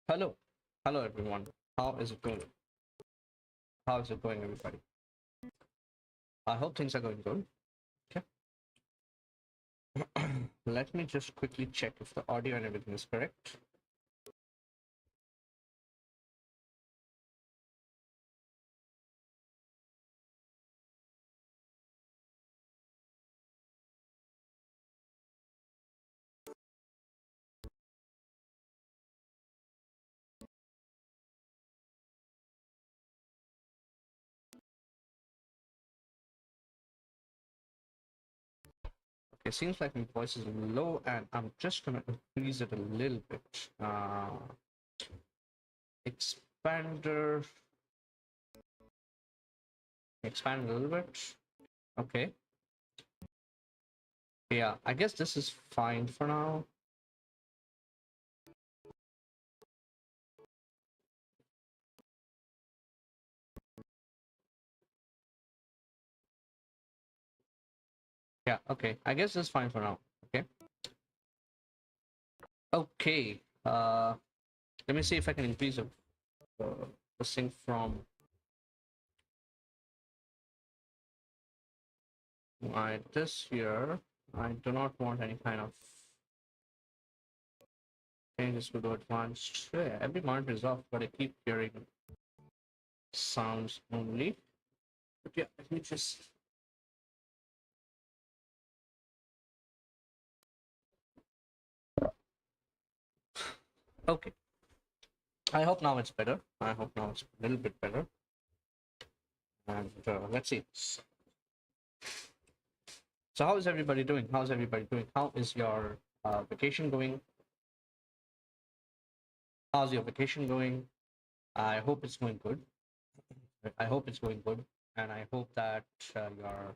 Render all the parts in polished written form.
Hello, hello everyone. How is it going? How is it going, everybody? I hope things are going good. Okay. Let me just quickly check if the audio and everything is correct. Okay, seems like my voice is low, and I'm just gonna increase it a little bit. Expander, expand a little bit. Okay. Yeah, I guess this is fine for now. Yeah, okay. I guess this is fine for now. Okay. Okay. Let me see if I can increase uh, the sync from this here. I do not want any kind of changes to the advanced. Yeah, every monitor is off, but I keep hearing sounds only. But yeah, let me just. Okay. I hope now it's better. I hope now it's a little bit better. And let's see. So, how is everybody doing? How's everybody doing? How is your vacation going? How's your vacation going? I hope it's going good. I hope it's going good. And I hope that your.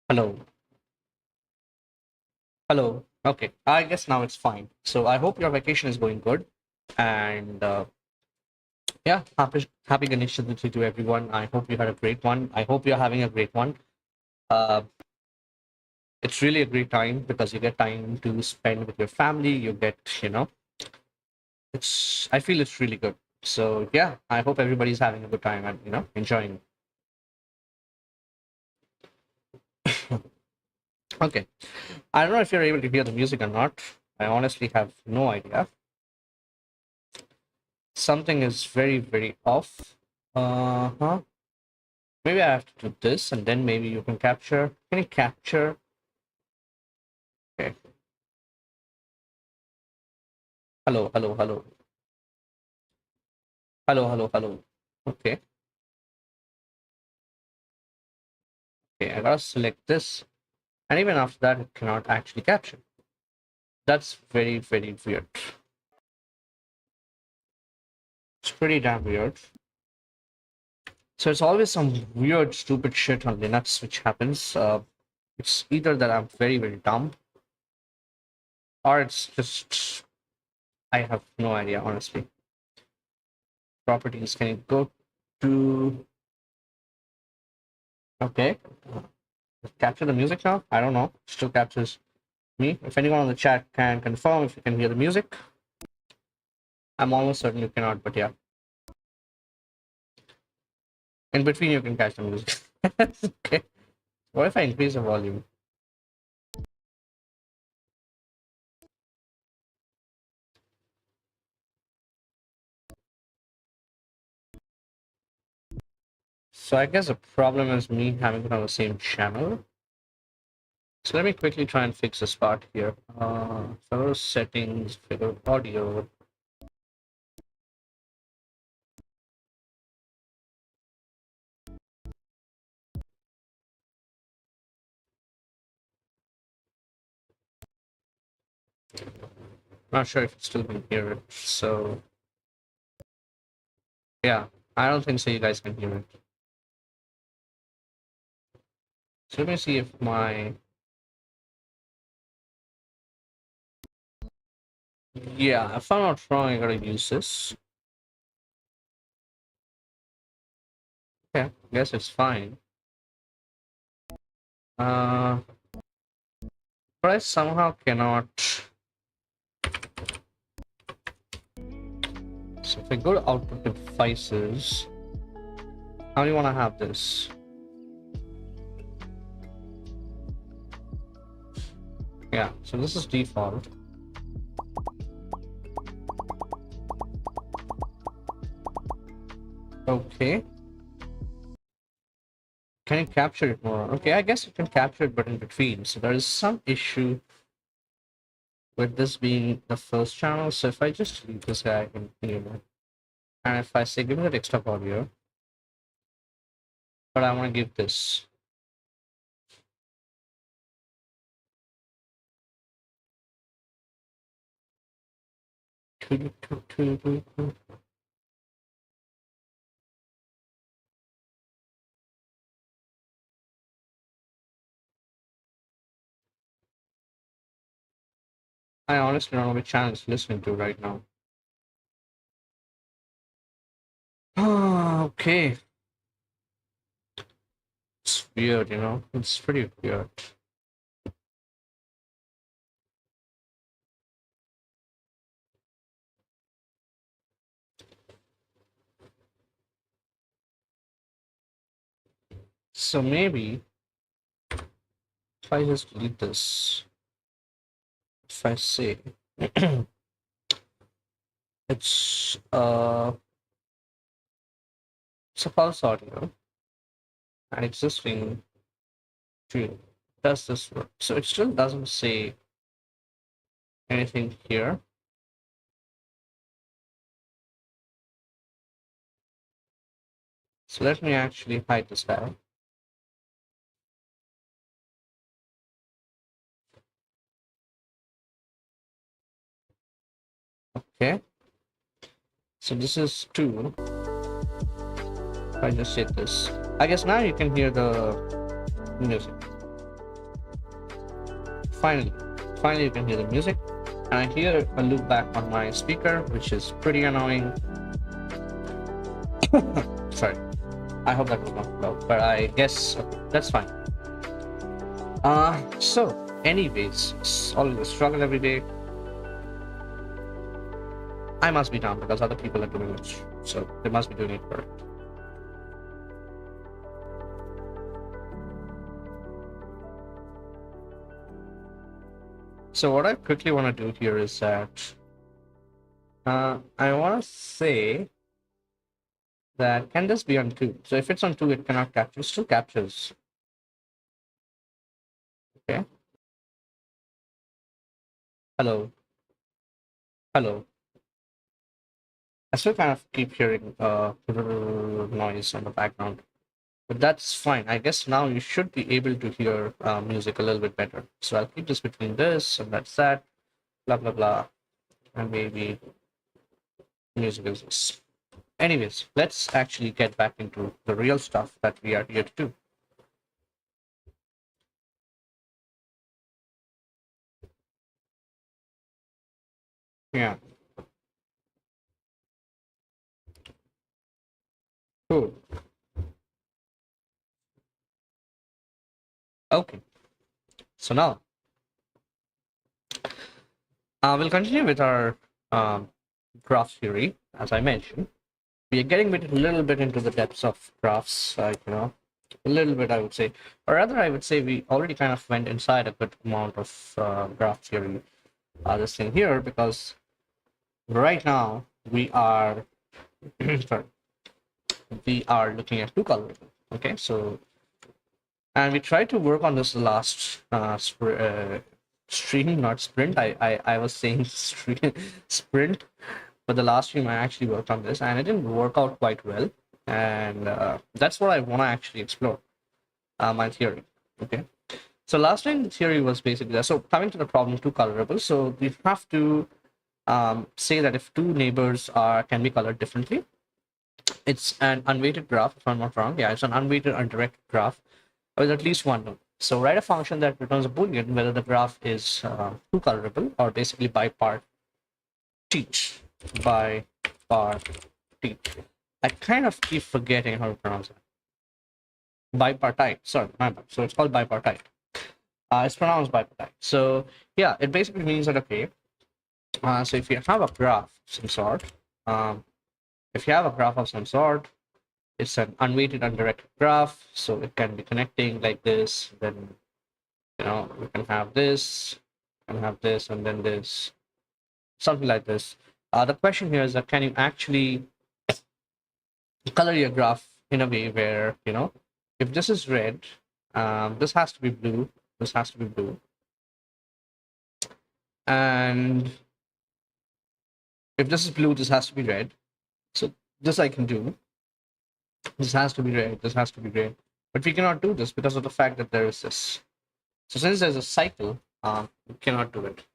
Hello. Hello. Okay. I guess now it's fine. So, I hope your vacation is going good. And yeah, happy Ganesh Chaturthi to everyone. I hope you had a great one. I hope you're having a great one. Uh, it's really a great time because you get time to spend with your family. You get, it's. I feel it's really good. So yeah, I hope everybody's having a good time and enjoying. Okay, I don't know if you're able to hear the music or not. I honestly have no idea. Something is very off. Huh. Maybe I have to do this, and then maybe you can capture. Can you capture? Okay. Hello, hello, hello. Hello, hello, hello. Okay, okay, I gotta select this, and even after that, it cannot actually capture. That's very weird. It's pretty damn weird. So it's always some weird, stupid shit on Linux which happens. It's either that I'm very dumb, or it's just I have no idea, honestly. Properties. Can you go to? Okay, capture the music now. I don't know. Still captures me. If anyone on the chat can confirm if you can hear the music, I'm almost certain you cannot. But yeah. In between, you can catch the music. Okay. What if I increase the volume? So I guess the problem is me having it on the same channel. So let me quickly try and fix this part here. Figure settings, figure audio. Not sure if it's still can hear it. So yeah, I don't think so. You guys can hear it. So let me see if my yeah. If I'm not wrong, I gotta use this. Yeah, guess it's fine. Uh, but I somehow cannot. So if I go to output devices, how do you want to have this? Yeah, so this is default. Okay. Can you capture it more? Okay, I guess you can capture it, but in between. So there is some issue with this being the first channel. So if I just leave this guy, I can hear it. And if I say give me that extra audio, but I want to give this. I honestly don't know which channel it's listening to right now. Okay. It's weird, you know? It's pretty weird. So maybe if I just delete this, if I say it's it's a pulse audio and existing tune. Does this work? So it still doesn't say anything here. So let me actually hide this guy. Okay. So this is 2. If I just hit this, I guess now you can hear the music. Finally you can hear the music. And I hear a loop back on my speaker, which is pretty annoying. Sorry. I hope that was not loud, but I guess that's fine. So anyways, it's always a struggle every day. I must be down because other people are doing it, so they must be doing it correct. So what I quickly want to do here is that I want to say that can this be on 2? So if it's on 2, it cannot capture. It still captures. Okay. Hello. Hello. I still kind of keep hearing noise on the background, but that's fine. I guess now you should be able to hear music a little bit better. So I'll keep this between this and that's that. Blah blah blah, and maybe music is this. Anyways, let's actually get back into the real stuff that we are here to do. Yeah. Cool. Okay. So now we'll continue with our graph theory. As I mentioned, we are getting a little bit into the depths of graphs, a little bit, I would say, or rather, I would say we already kind of went inside a good amount of graph theory. This thing here, because right now we are sorry, we are looking at 2 colors. Okay, so and we tried to work on this last stream, not sprint. I was saying sprint, but the last stream I actually worked on this, and it didn't work out quite well. And that's what I want to actually explore, my theory. Okay, so last time the theory was basically that. So coming to the problem, 2 colorable. So we have to say that if 2 neighbors can be colored differently, it's an unweighted graph. If I'm not wrong, yeah, it's an unweighted undirected graph with at least one node. So write a function that returns a boolean whether the graph is 2 colorable or basically bipartite. Bipartite. I kind of keep forgetting how to pronounce it. Bipartite. Sorry, my bad. So it's called bipartite. It's pronounced bipartite. So yeah, it basically means that okay. So if you have a graph of some sort, if you have a graph of some sort, it's an unweighted undirected graph, so it can be connecting like this. Then we can have this, and have this, and then this, something like this. The question here is that can you actually color your graph in a way where if this is red, this has to be blue, this has to be blue, and if this is blue, this has to be red. So this I can do. This has to be red, this has to be red, but we cannot do this because of the fact that there is this. So since there's a cycle, we cannot do it.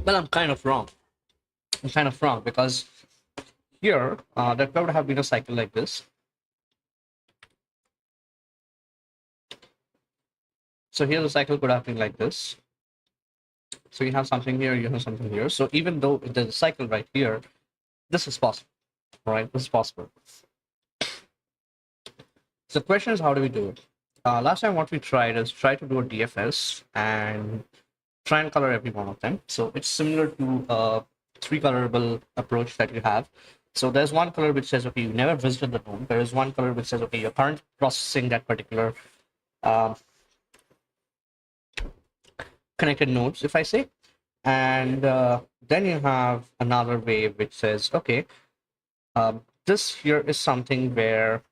Well, I'm kind of wrong. Because here there could have been a cycle like this. So here the cycle could have been like this. So you have something here, you have something here. So even though there's a cycle right here, this is possible, right? This is possible. So the question is, how do we do it? Last time what we tried is try to do a DFS and try and color every one of them. So it's similar to a three colorable approach that you have. So there's one color which says, okay, you never visited the node. There is one color which says, okay, you're currently processing that particular connected nodes, if I say. And then you have another way which says, okay, this here is something where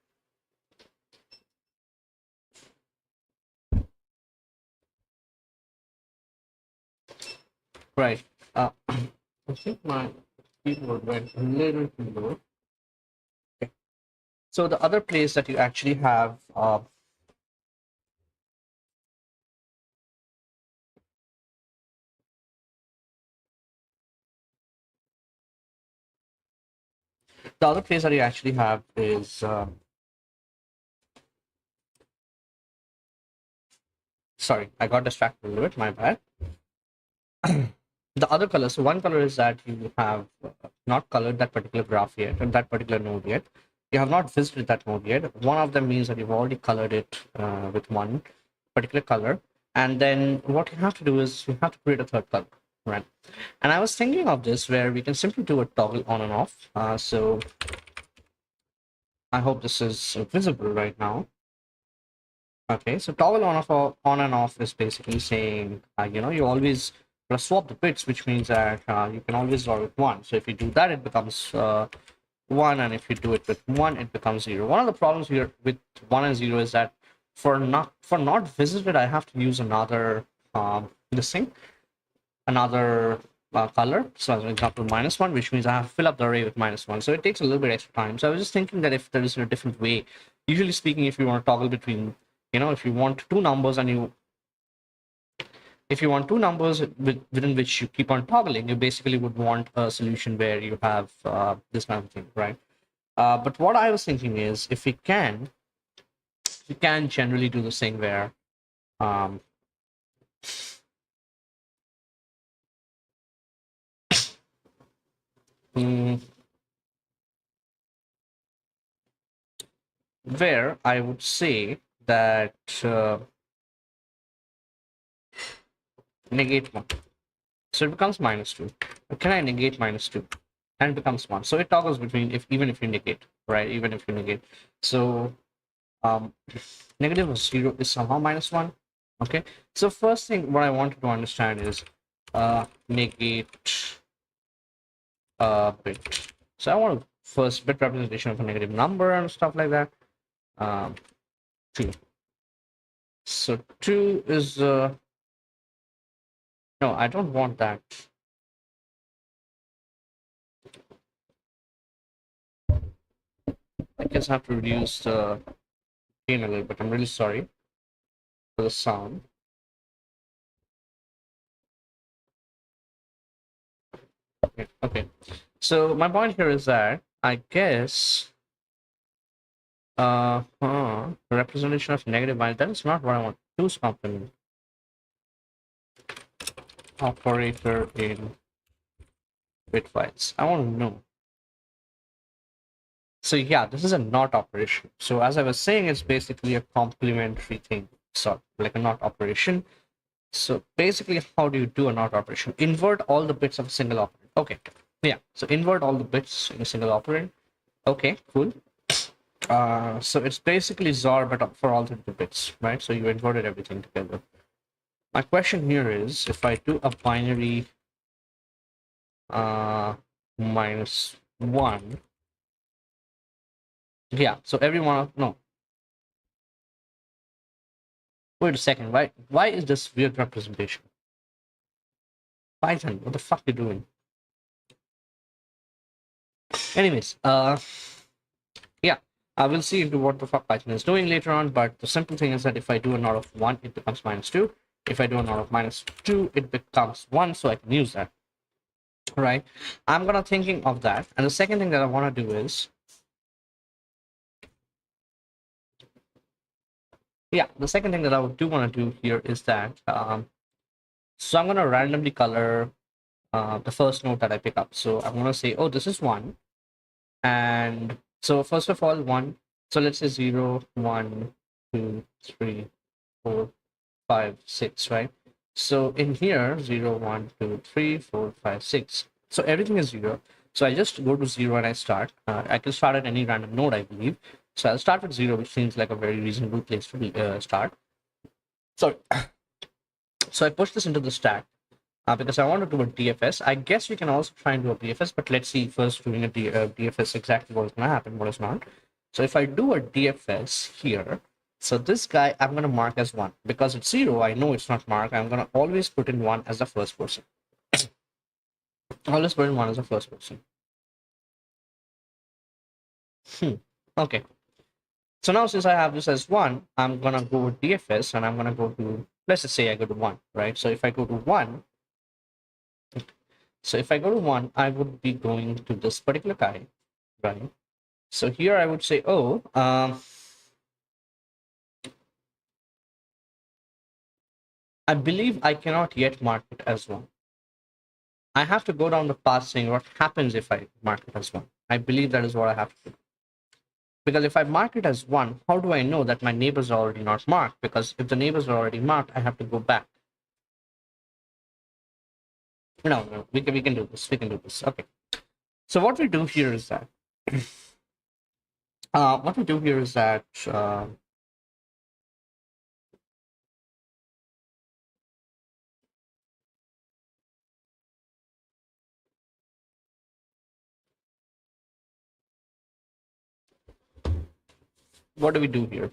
right. I think my keyboard went a little too low. Okay. So the other place that you actually have the other place that you actually have is sorry, I got distracted a little bit, my bad. The other color, so one color is that you have not colored that particular graph yet, and that particular node yet. You have not visited that node yet. One of them means that you've already colored it with one particular color. And then what you have to do is you have to create a third color, right? And I was thinking of this where we can simply do a toggle on and off. So I hope this is visible right now. Okay, so toggle on and off is basically saying, you always swap the bits, which means that you can always draw with one. So if you do that, it becomes one, and if you do it with one, it becomes zero. One of the problems here with one and zero is that for not visited, I have to use another another color. So as an example, -1, which means I have to fill up the array with -1. So it takes a little bit extra time. So I was just thinking that if there is a different way, usually speaking, if you want to toggle between, if you want two numbers and if you want two numbers within which you keep on toggling, you basically would want a solution where you have this kind of thing, right? But what I was thinking is, if we can generally do this thing where where I would say that negate 1. So it becomes -2. Can I negate -2? And it becomes 1. So it toggles between even if you negate, right? Even if you negate. So negative of 0 is somehow -1. Okay. So first thing what I wanted to understand is negate bit. So I want a first bit representation of a negative number and stuff like that. 2. So 2 is no, I don't want that. I guess I have to reduce the gain a little bit. I'm really sorry for the sound. Okay. So my point here is that I guess representation of negative minus, that is not what I want. Choose complement operator in bitwise. I want to know. So yeah, this is a not operation. So as I was saying, it's basically a complementary thing, so like a not operation. So basically, how do you do a NOT operation? Invert all the bits of a single operand. Okay, yeah. So invert all the bits in a single operand. Okay, cool. So it's basically XOR, but for alternative bits, right? So you inverted everything together. My question here is, if I do a binary minus one, yeah. So everyone, no. Wait a second. Why is this weird representation? Python, what the fuck you doing? Anyways, yeah, I will see into what the fuck Python is doing later on, but the simple thing is that if I do a NOT of 1, it becomes -2. If I do a NOT of -2, it becomes 1, so I can use that, right? I'm gonna thinking of that. And the second thing that I want to do is, yeah, the second thing that I do want to do here is that, so I'm gonna randomly color the first node that I pick up. So I'm gonna say, oh, this is 1. And so first of all, 1. So let's say 0, 1, 2, 3, 4, 5, 6, right? So in here, 0, 1, 2, 3, 4, 5, 6. So everything is 0. So I just go to 0 and I start. I can start at any random node, I believe. So I'll start with 0, which seems like a very reasonable place to start. So, so I push this into the stack because I want to do a DFS. I guess we can also try and do a DFS, but let's see first doing a DFS exactly what is going to happen, what is not. So if I do a DFS here, so this guy I'm going to mark as 1 because it's 0. I know it's not marked. I'm going to always put in 1 as the first person. Always put in 1 as the first person. Okay. So now since I have this as 1, I'm going to go with DFS and I'm going to go to, let's just say I go to 1, right? So if I go to 1, so if I go to 1, I would be going to this particular guy, right? So here I would say, oh, I believe I cannot yet mark it as 1. I have to go down the path saying what happens if I mark it as 1. I believe that is what I have to do. Because if I mark it as 1, how do I know that my neighbors are already not marked? Because if the neighbors are already marked, I have to go back. No, we can do this. We can do this. Okay. So what we do here is that what we do here is that what do we do here?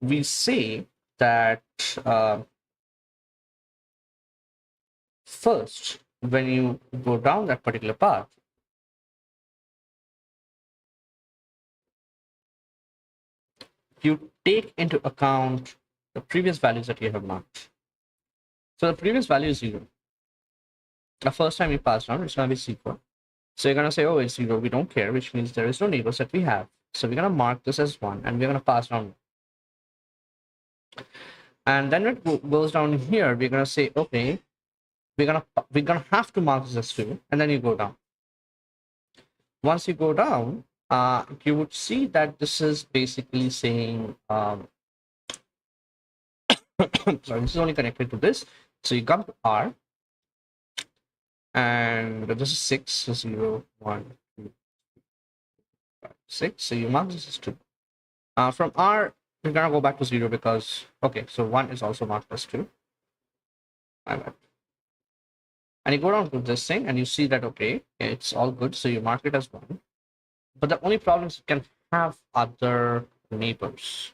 We say that first, when you go down that particular path, you take into account the previous values that you have marked. So the previous value is 0. The first time you pass down, it's going to be 0. So you're going to say, oh, it's 0. We don't care, which means there is no neighbors that we have. So we're going to mark this as 1, and we're going to pass down. And then it goes down here. We're going to say, okay, we're gonna have to mark this as 2, and then you go down. Once you go down, you would see that this is basically saying, sorry, this is only connected to this. So you come to R, and this is 6, 0, 1, 2, 5, 6. So you mark this as 2. From R, you're gonna go back to 0 because, okay, so 1 is also marked as 2. And you go down to this thing, and you see that, okay, it's all good. So you mark it as 1. But the only problem is you can have other neighbors.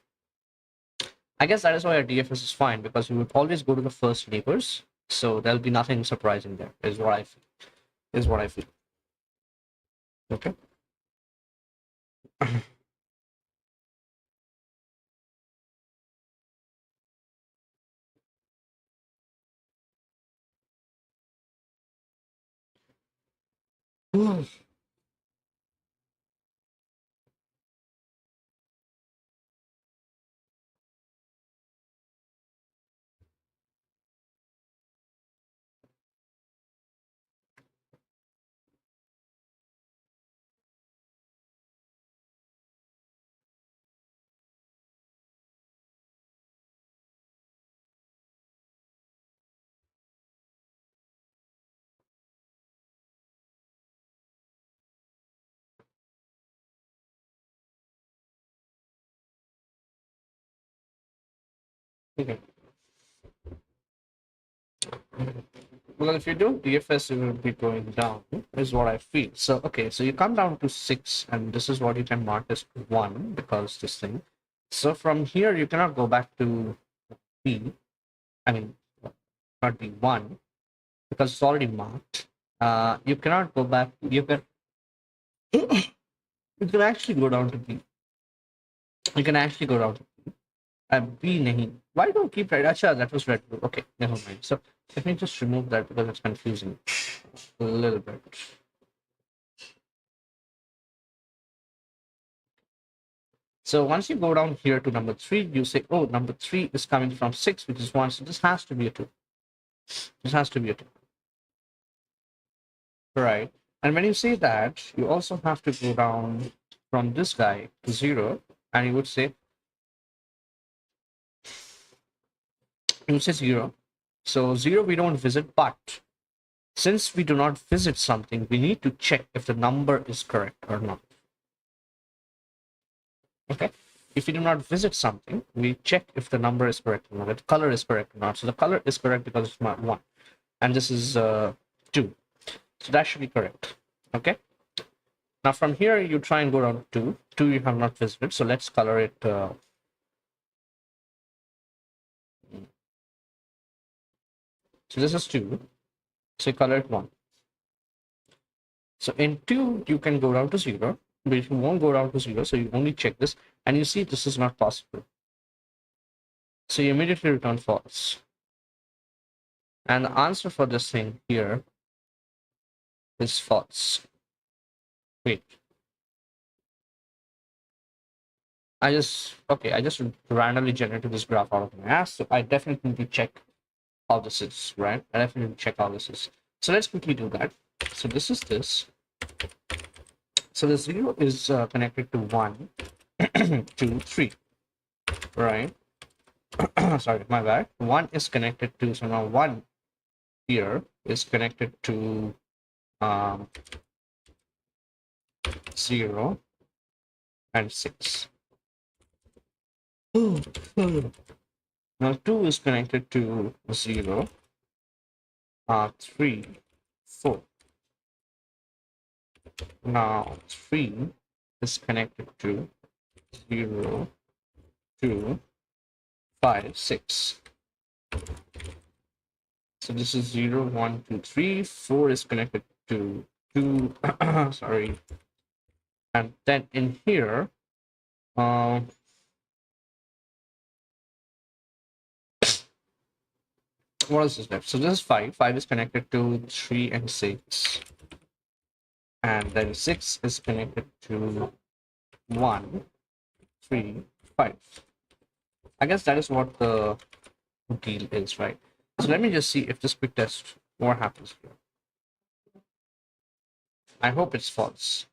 I guess that is why a DFS is fine, because you would always go to the first neighbors, so there'll be nothing surprising there. Is what I feel. Is what I feel. Okay. Okay. Well, if you do DFS, it will be going down, is what I feel. So, okay, so you come down to 6, and this is what you can mark as 1, because this thing. So from here, you cannot go back to B, I mean, not B1, because it's already marked. You cannot go back, you can actually go down to B. You can actually go down to B nahi. Why don't keep red? Acha, that was red blue. Okay, never mind. So let me just remove that because it's confusing a little bit. So once you go down here to number 3, you say, oh, number 3 is coming from 6, which is 1. So this has to be a 2. This has to be a 2. Right. And when you say that, you also have to go down from this guy to 0, and you would say 0. So 0 we don't visit, but since we do not visit something, we need to check if the number is correct or not. Okay. If we do not visit something, we check if the number is correct or not, if the color is correct or not. So the color is correct because it's 1, and this is 2. So that should be correct. Okay. Now from here, you try and go down to 2. 2 you have not visited, so let's color it. So this is 2. So you color it 1. So in 2, you can go down to 0, but you won't go down to 0, so you only check this, and you see this is not possible. So you immediately return false. And the answer for this thing here is false. Wait. I just randomly generated this graph out of my ass, so I definitely need to check how this is, right? I definitely need to check how this is. So let's quickly do that. So this is this. So the 0 is connected to 1, 2, 3, right? Sorry, my bad. 1 is connected to, so now 1 here is connected to 0 and 6. Now 2 is connected to 0, 3, 4. Now 3 is connected to 0, 2, 5, 6. So this is 0, 1, 2, 3. 4 is connected to 2. Sorry. And then in here, what else is left? So this is 5. 5 is connected to 3 and 6. And then 6 is connected to 1, 3, 5. I guess that is what the deal is, right? So let me just see if this quick test, what happens here. I hope it's false.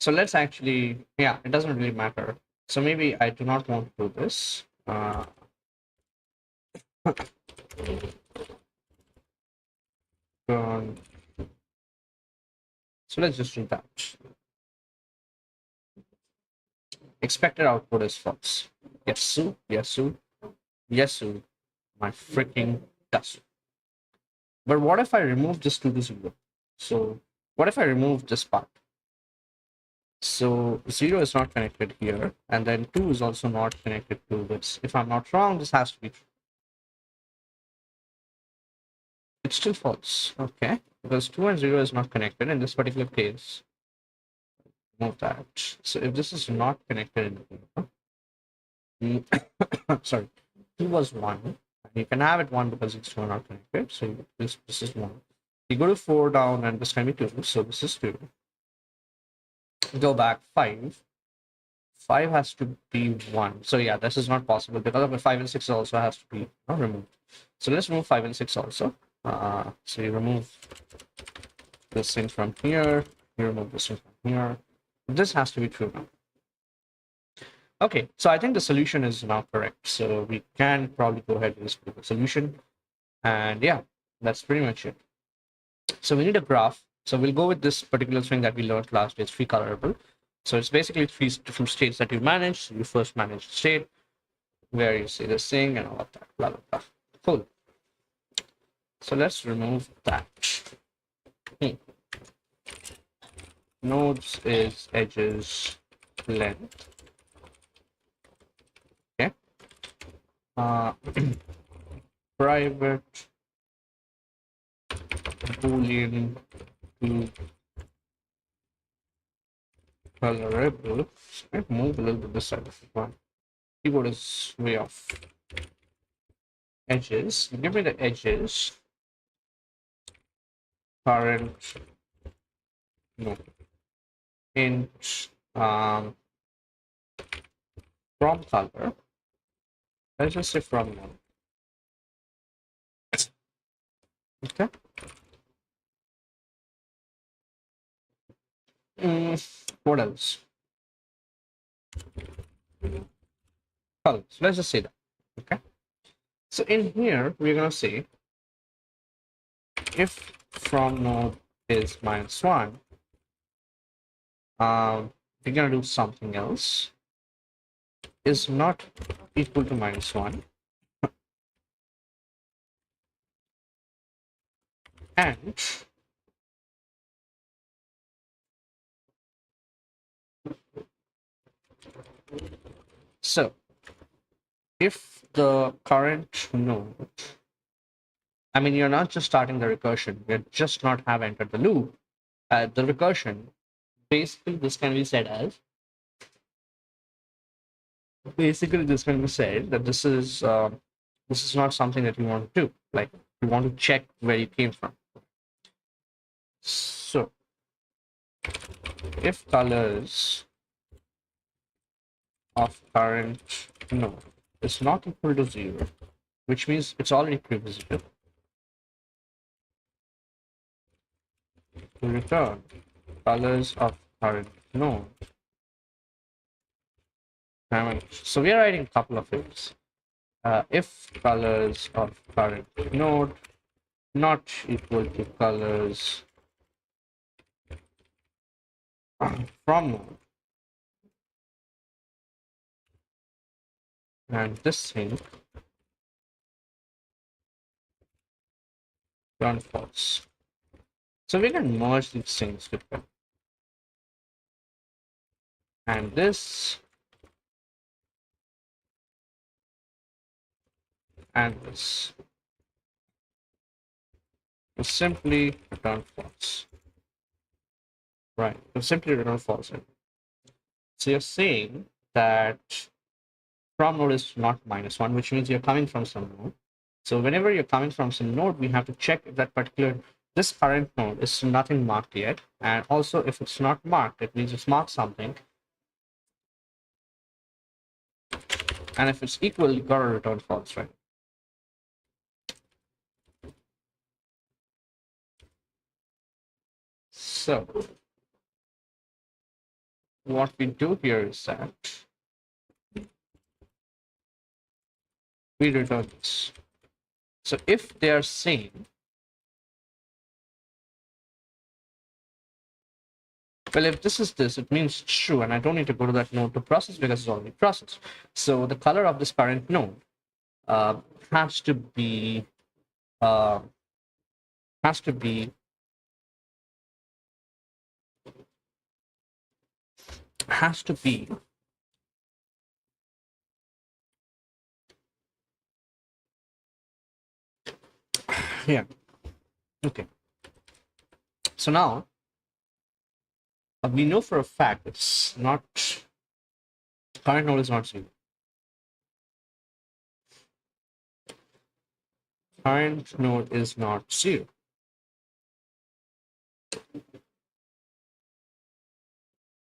So let's actually, yeah, it doesn't really matter. So maybe I do not want to do this. So let's just do that. Expected output is false. Yes, Sue. Yes, Sue. Yes, Sue. My freaking dust. But what if I remove this 2 to 0? So what if I remove this part? So 0 is not connected here, and then 2 is also not connected to this. If I'm not wrong, this has to be true. It's still false. Okay, because 2 and 0 is not connected in this particular case. Move that. So if this is not connected in here, sorry, 2 was 1. You can have it 1 because it's not connected. So this is 1. You go to 4 down, and this can be 2. So this is 2. Go back 5. 5 has to be 1. So yeah, this is not possible because of the 5 and 6 also has to be removed. So let's remove 5 and 6 also. So you remove this thing from here. You remove this thing from here. This has to be true now. Okay, so I think the solution is now correct. So we can probably go ahead with the solution. And yeah, that's pretty much it. So we need a graph. So we'll go with this particular thing that we learned last day. It's free colorable. So it's basically 3 different states that you manage. So you first manage the state, where you see the thing and all of that, blah, blah, blah. Cool. So let's remove that. Hmm. Nodes is edges length. Okay. Private boolean to colorable. Let's move a little bit this side of one. Keyboard is way off. Edges. Give me the edges. Current. No. Int. From color. Let's just say from none. Okay. What else? Colors. Let's just say that. Okay. So in here, we're gonna say if from node is -1, we're gonna do something else. Is not equal to -1, and so if the current node, I mean, you're not just starting the recursion, you're just not have entered the loop. The recursion, basically, this can be said as that this is not something that you want to do. Like you want to check where you came from. So if colors of current node is not equal to 0, which means it's already previsible, to return colors of current node. So we are writing a couple of things. If colors of current node not equal to colors from node, and this thing turn false. So we can merge these things together. And this and this will simply return false. Right, will simply return false. So you're saying that from node is not -1, which means you're coming from some node. So whenever you're coming from some node, we have to check if that particular, this current node is nothing marked yet. And also if it's not marked, it means it's marked something. And if it's equal, you gotta return false, right? So what we do here is that we return this. So if they are same, well, if this is this, it means it's true, and I don't need to go to that node to process because it's already processed. So the color of this current node has to be uh, has to be has to be yeah. Okay. So now we know for a fact it's not, current node is not 0. Current node is not 0.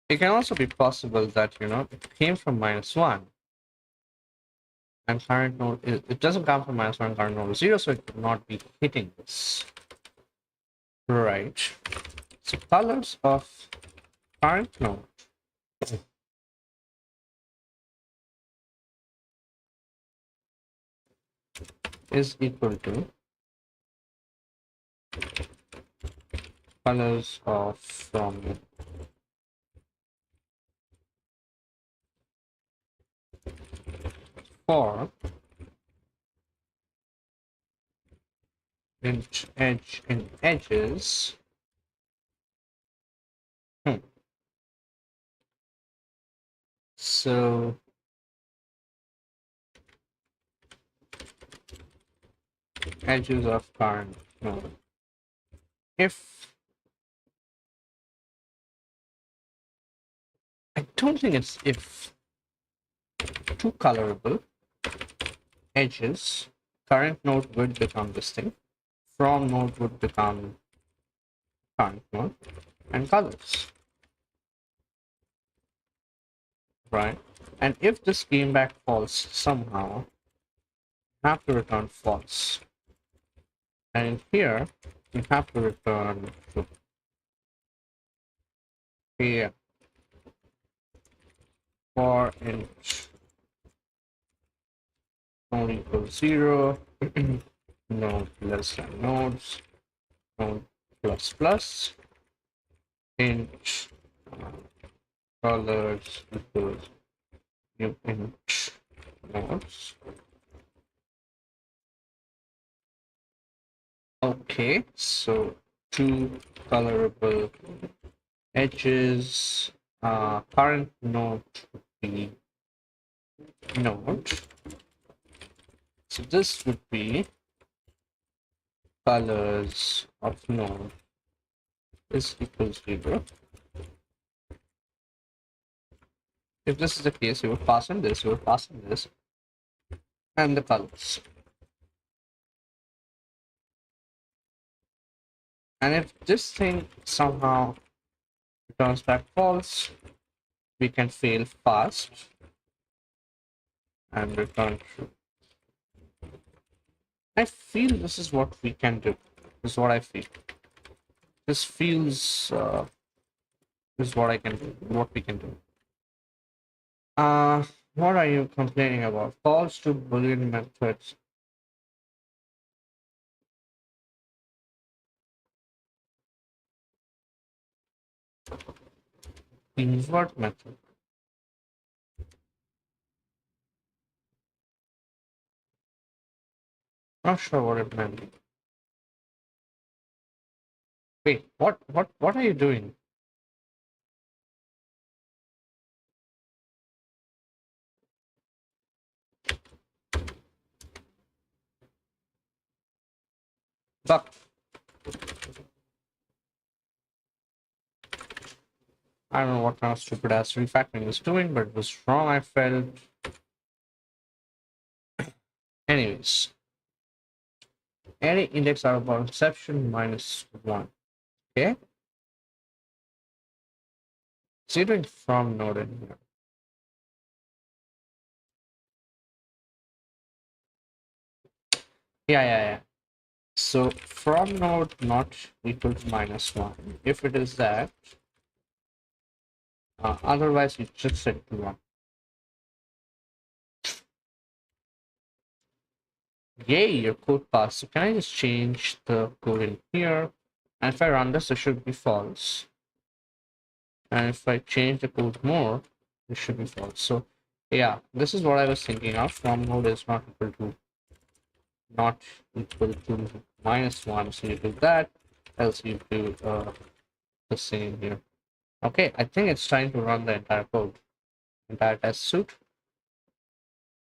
It can also be possible that it came from -1, and current node it doesn't come from -1. Current node is 0, so it could not be hitting this. Right. So colors of current node is equal to colors of from node. for int edge in edges. So edges of current node. If I don't think it's if two colorable edges, current node would become this thing. From node would become current node, and colors, right? And if this came back false somehow, have to return false. And here we have to return true. Here for int node equals 0, node less than nodes, node plus plus, int colors equals new int nodes. Okay, so two colorable edges, current node would be node. So this would be colors of node is equals 0. If this is the case, you would pass in this, you would pass in this, and the colors. And if this thing somehow returns back false, we can fail fast and return true. I feel this is what we can do. This is what I feel. This feels this is what I can do, what we can do. What are you complaining about? Calls to Boolean methods. Invert method. Not sure what it meant. Wait, what are you doing? Buck. I don't know what kind of stupid ass refactoring was doing, but it was wrong, I felt. Anyways. Any index out of exception -1. Okay. So you're doing from node in here. Yeah. So from node not equal to -1. If it is that, otherwise you just set it to 1. Yay, your code passed. So can I just change the code in here? And if I run this, it should be false. And if I change the code more, it should be false. So yeah, this is what I was thinking of. From node is not equal to -1. So you do that, else you do the same here. Okay, I think it's time to run the entire code, entire test suite.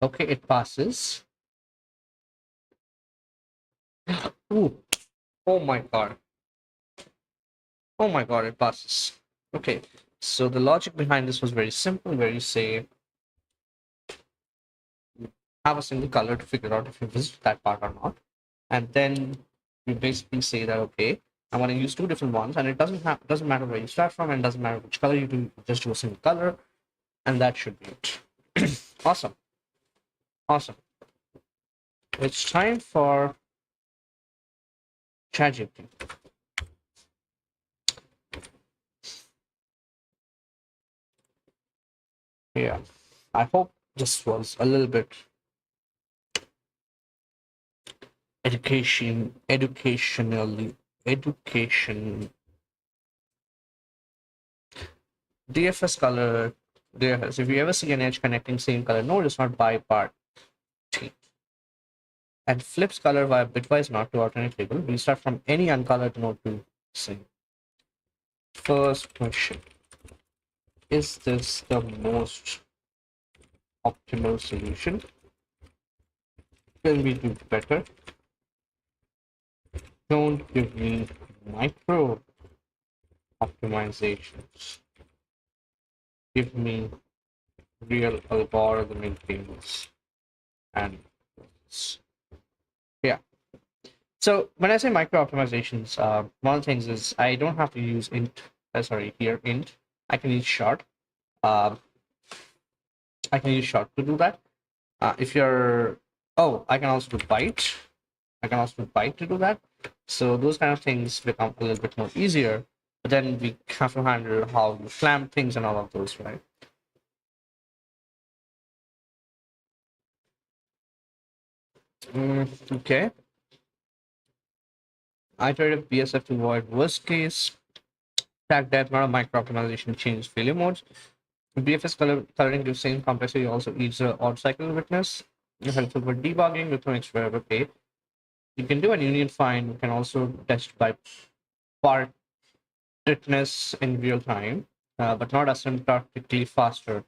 Okay, it passes. Ooh. Oh my god. Oh my god, it passes. Okay, so the logic behind this was very simple, where you say have a single color to figure out if you visit that part or not. And then you basically say that, okay, I want to use two different ones, and it doesn't matter where you start from, and doesn't matter which color you do, just do a single color, and that should be it. Awesome. It's time for ChatGPT. Yeah, I hope this was a little bit education DFS color. DFS, if you ever see an edge connecting same color node, it's not by part. and flips color via bitwise not to alternate label. We start from any uncolored node to same. First question: is this the most optimal solution? Can we do better? Don't give me micro optimizations. Give me real algorithmic things. And yeah. So when I say micro optimizations, one of the things is I don't have to use int. Sorry, here int. I can use short. Uh, I can use short to do that. If you're, oh, I can also do byte. I can also do byte to do that. So those kind of things become a little bit more easier. But then we have to handle how you clamp things and all of those, right? Okay. Iterative BSF to avoid worst case. Tag depth, not a micro optimization, change failure modes. BFS coloring gives same complexity, also eats the odd cycle witness. You're helpful for debugging with no extra okay. You can do an union find. You can also test by partedness in real time, but not asymptotically faster.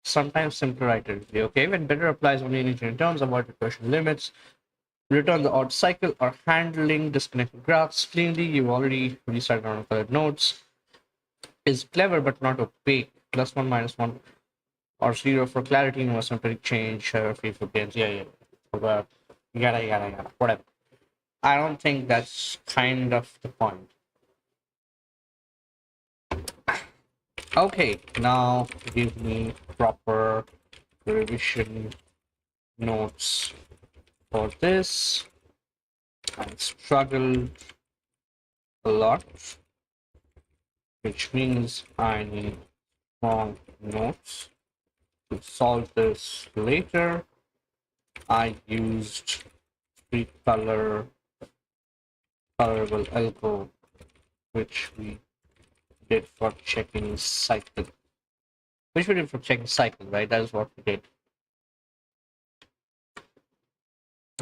Sometimes simpler iteratively. Okay, when better applies only in engineering terms, avoid recursion limits, return the odd cycle, or handling disconnected graphs cleanly. You've already restarted on colored nodes. Is clever but not opaque. +1, -1, or 0 for clarity. No asymptotic change. Free for gains. Yeah. But yada. Whatever. I don't think that's kind of the point. Okay, now give me proper revision notes for this. I struggled a lot, which means I need strong notes to solve this later. I used colorable algo, which we did for checking cycle. Right? That is what we did.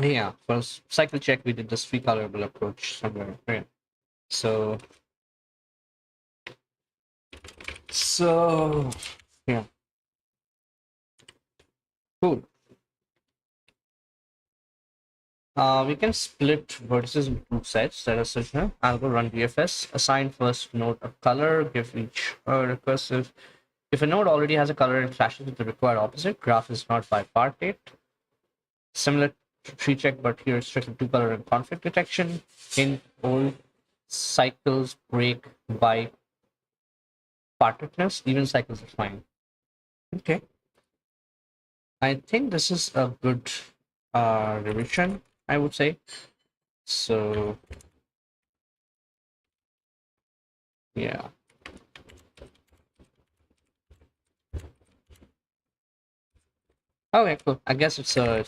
Yeah, for cycle check, we did this free colorable approach somewhere. Right? So yeah, cool. We can split vertices into two sets. That is such a algo run DFS. Assign first node a color. Give each recursive. If a node already has a color and clashes with the required opposite, graph is not bipartite. Similar to tree check, but here it's strictly two color and conflict detection. In old cycles break by partedness, even cycles are fine. Okay. I think this is a good revision, I would say. So yeah. Okay, cool. I guess it's a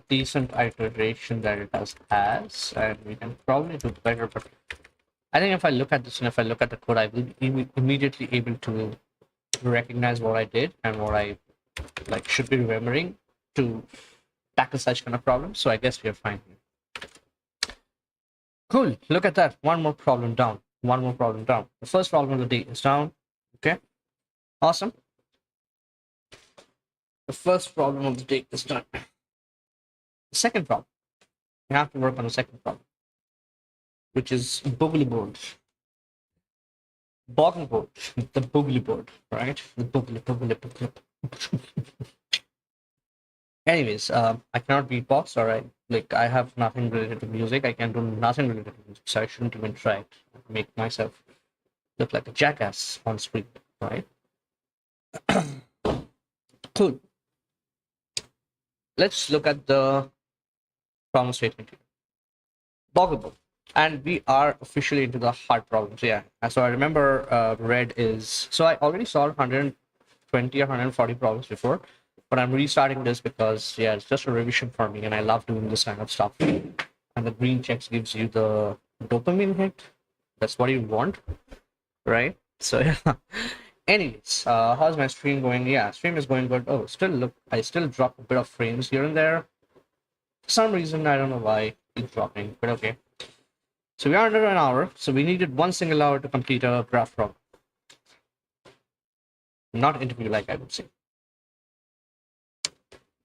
decent iteration that it has, and we can probably do better. But I think if I look at this and if I look at the code, I will be immediately able to recognize what I did and what I like should be remembering to tackle such kind of problems. So I guess we are fine here. Cool. Look at that. One more problem down. The first problem of the day is down. Okay. Awesome. The first problem of the day is done. The second problem. We have to work on the second problem, which is boogly board. Boggle board. The boogly board, right? The boogly. Anyways, I cannot beatbox, or I have nothing related to music. I can do nothing related to music, so I shouldn't even try it. Make myself look like a jackass on screen, right? Cool. Let's look at the problem statement here. Boggable. And we are officially into the hard problems. Yeah. So I remember red is. So I already solved 120 or 140 problems before, but I'm restarting this because, yeah, it's just a revision for me, and I love doing this kind of stuff. And the green checks gives you the dopamine hit. That's what you want, right? So, yeah. Anyways, how's my stream going? Yeah, stream is going good. Oh, I still drop a bit of frames here and there. For some reason, I don't know why it's dropping, but okay. So we are under an hour, so we needed one single hour to complete a graph problem. Not interview like, I would say.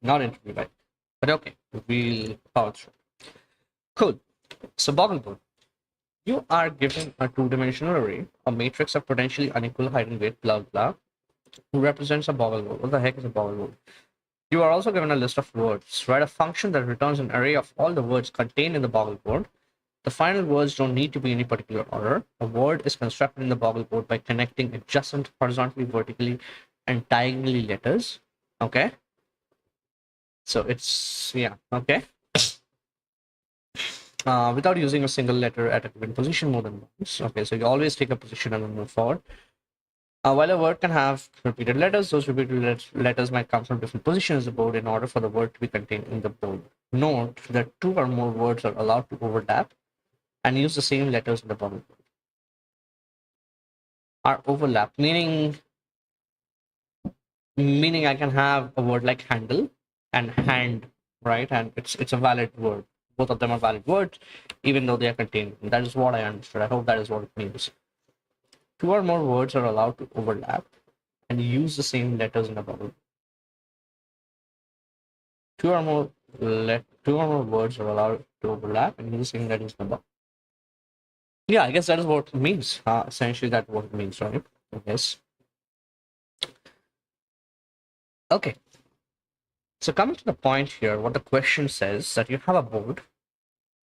Not interview like. But okay, we'll power through. Cool. So Boggleboard. You are given a two-dimensional array, a matrix of potentially unequal height and weight, blah blah, who represents a Boggleboard. What the heck is a Boggleboard? You are also given a list of words. Write a function that returns an array of all the words contained in the Boggleboard. The final words don't need to be in any particular order. A word is constructed in the Boggleboard by connecting adjacent horizontally, vertically, and diagonally letters. Okay. So it's, yeah, okay. Without using a single letter at a given position more than once. Okay, so you always take a position and then move forward. While a word can have repeated letters, those repeated letters might come from different positions of the board in order for the word to be contained in the board. Note that two or more words are allowed to overlap and use the same letters in the bubble. Are overlap, meaning I can have a word like handle and hand, right? And it's a valid word. Both of them are valid words, even though they are contained. And that is what I understood. I hope that is what it means. Two or more words are allowed to overlap and use the same letters in a bubble. Two or more words are allowed to overlap and use the same letters in a bubble. Yeah, I guess that is what it means. Essentially, that's what it means, right? I guess. Okay. So coming to the point here, what the question says that you have a board.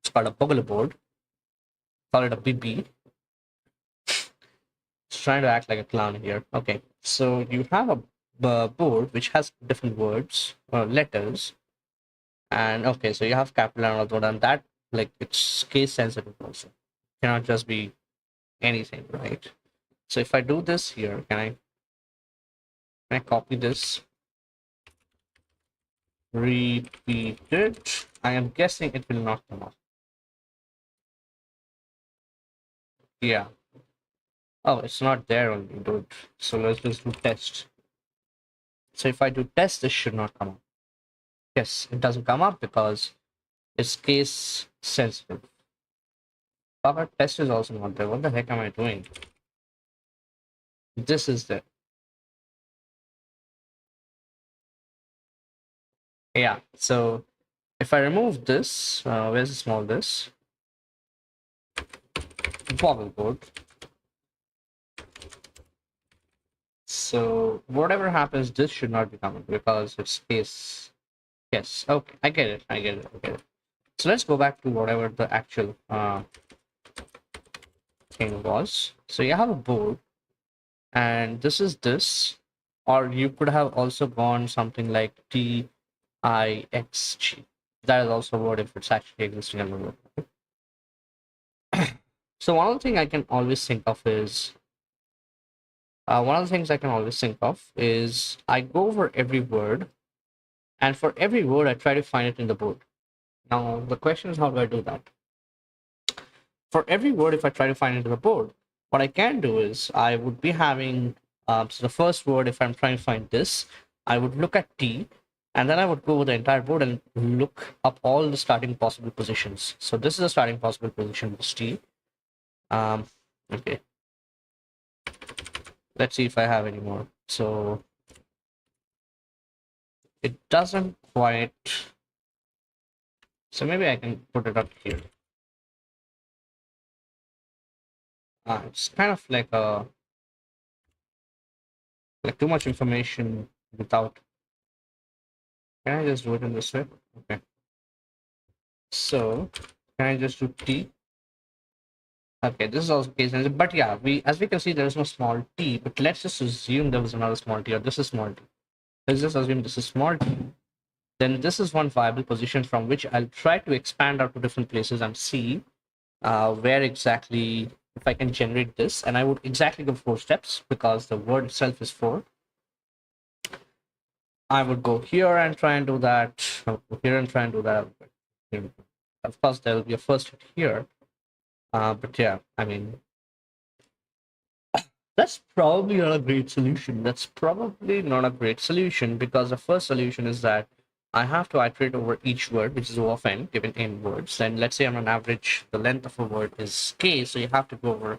It's called a Boggle board. Call it a BB. It's trying to act like a clown here. Okay. So you have a board which has different words or letters. And okay, so you have capital and all that, and that, like, it's case sensitive also. It cannot just be anything, right? So if I do this here, can I copy this? Repeat it. I am guessing it will not come up. Yeah. Oh, it's not there only, dude. So let's just do test. So if I do test, this should not come up. Yes, it doesn't come up because it's case sensitive. Our test is also not there. What the heck am I doing? This is there. Yeah, so if I remove this, where's the small this? Boggle board. So whatever happens, this should not be coming because it's case. Yes, okay, I get it. So let's go back to whatever the actual thing was. So you have a board, and this is this, or you could have also gone something like TIXG. That is also a word if it's actually existing in the word. So one of the things I can always think of is I go over every word, and for every word I try to find it in the board. Now the question is, how do I do that? For every word, if I try to find it in the board, what I can do is I would be having so the first word, if I'm trying to find this, I would look at T, and then I would go over the entire board and look up all the starting possible positions. So this is the starting possible position, this T. Okay. Let's see if I have any more. So it doesn't quite. So maybe I can put it up here. It's kind of like too much information without. Can I just do it in this way? Okay. So can I just do T? Okay, this is also case sensitive, but yeah, as we can see, there is no small t, but let's just assume there was another small t, or this is small t. Let's just assume this is small t. Then this is one viable position from which I'll try to expand out to different places and see where exactly, if I can generate this, and I would exactly go 4 steps because the word itself is 4. I would go here and try and do that, here and try and do that. Of course, there will be a first hit here. But yeah, I mean, that's probably not a great solution. Because the first solution is that I have to iterate over each word, which is O of n, given n words. Then let's say on an average, the length of a word is k, so you have to go over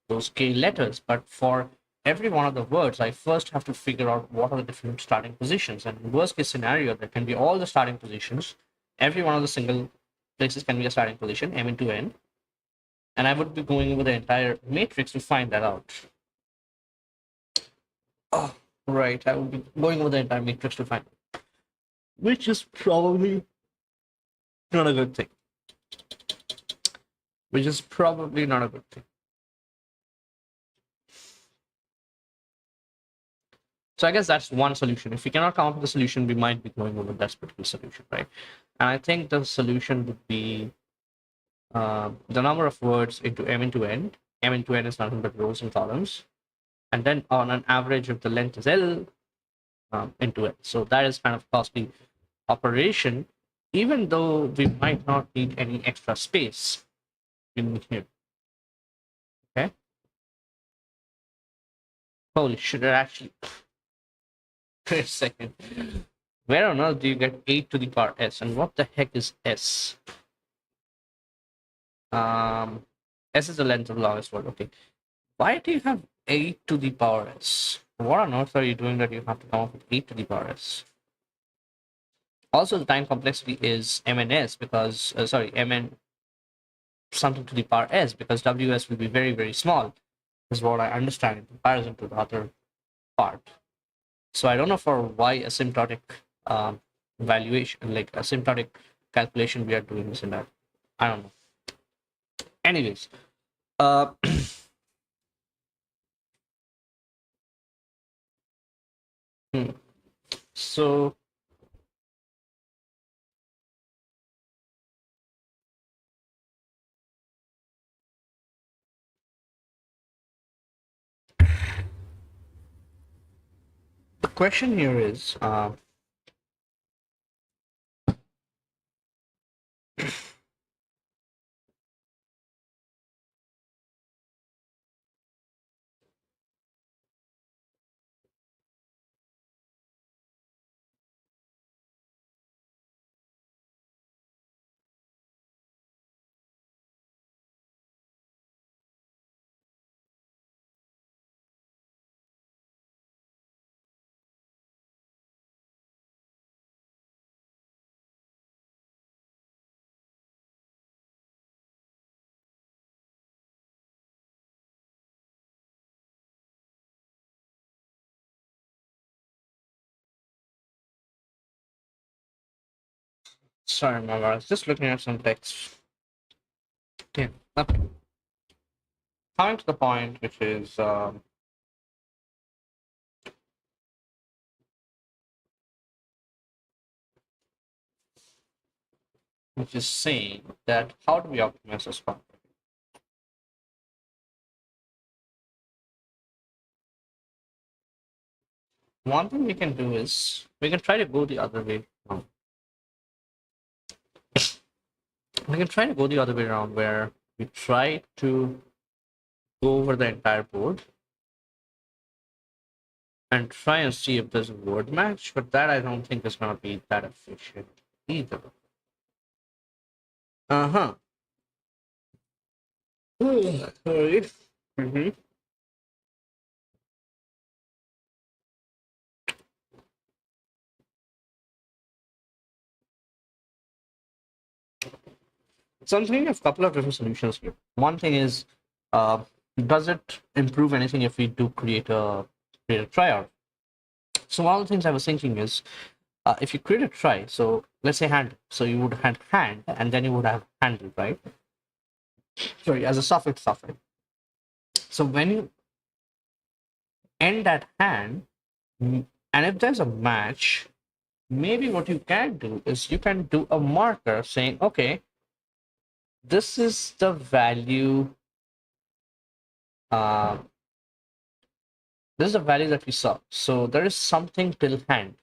those k letters. But for every one of the words, I first have to figure out what are the different starting positions. And in worst case scenario, there can be all the starting positions. Every one of the single places can be a starting position, m into n. And I would be going over the entire matrix to find that out. Oh, right. I would be going over the entire matrix to find it, which is probably not a good thing. Which is probably not a good thing. So I guess that's one solution. If we cannot come up with a solution, we might be going over that particular solution, right? And I think the solution would be the number of words into m into n. M into n is nothing but rows and columns. And then on an average, if the length is L, into it. So that is kind of costly operation, even though we might not need any extra space in here. Okay. Holy shit, it actually. Wait a second. Where on earth do you get 8 to the power s? And what the heck is s? S is the length of the longest word. Okay. Why do you have 8 to the power s? What on earth are you doing that you have to come up with 8 to the power s? Also, the time complexity is mns because, mn something to the power s, because ws will be very, very small, is what I understand in comparison to the other part. So I don't know for why asymptotic valuation, like asymptotic calculation, we are doing this and that. I don't know. Anyways, so the question here is, sorry, Mama, I was just looking at some text. Yeah, okay. Coming to the point, which is saying that how do we optimize this part? One thing we can do is we can try to go the other way around. We can try to go the other way around, where we try to go over the entire board and try and see if there's a word match, but that I don't think is going to be that efficient either. Uh-huh. Sorry. Mm-hmm. So I'm thinking of a couple of different solutions here. One thing is, does it improve anything if we do create a tryout? So one of the things I was thinking is, if you create a try, so let's say hand, so you would have hand, and then you would have handle, right? Sorry, as a suffix. So when you end at hand, and if there's a match, maybe what you can do is you can do a marker saying, okay, this is the value. This is the value that we saw. So there is something till hand,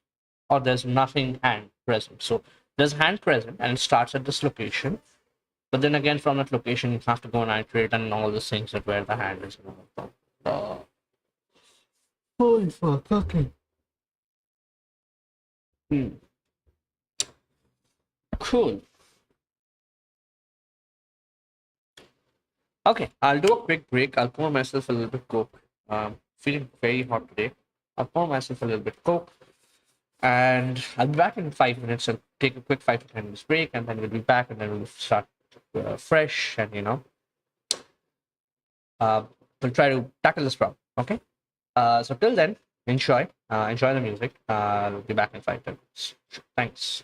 or there's nothing hand present. So there's hand present, and it starts at this location. But then again, from that location, you have to go and iterate and all these things that where the hand is. Holy fuck! Okay. Cool. Okay, I'll do a quick break. I'll pour myself a little bit Coke. Feeling very hot today. I'll pour myself a little bit Coke, and I'll be back in 5 minutes. I'll take a quick 5 to 10 minutes break, and then we'll be back, and then we'll start fresh, and uh, we'll try to tackle this problem. Okay. So till then, enjoy the music. I'll be back in 5 minutes. Thanks.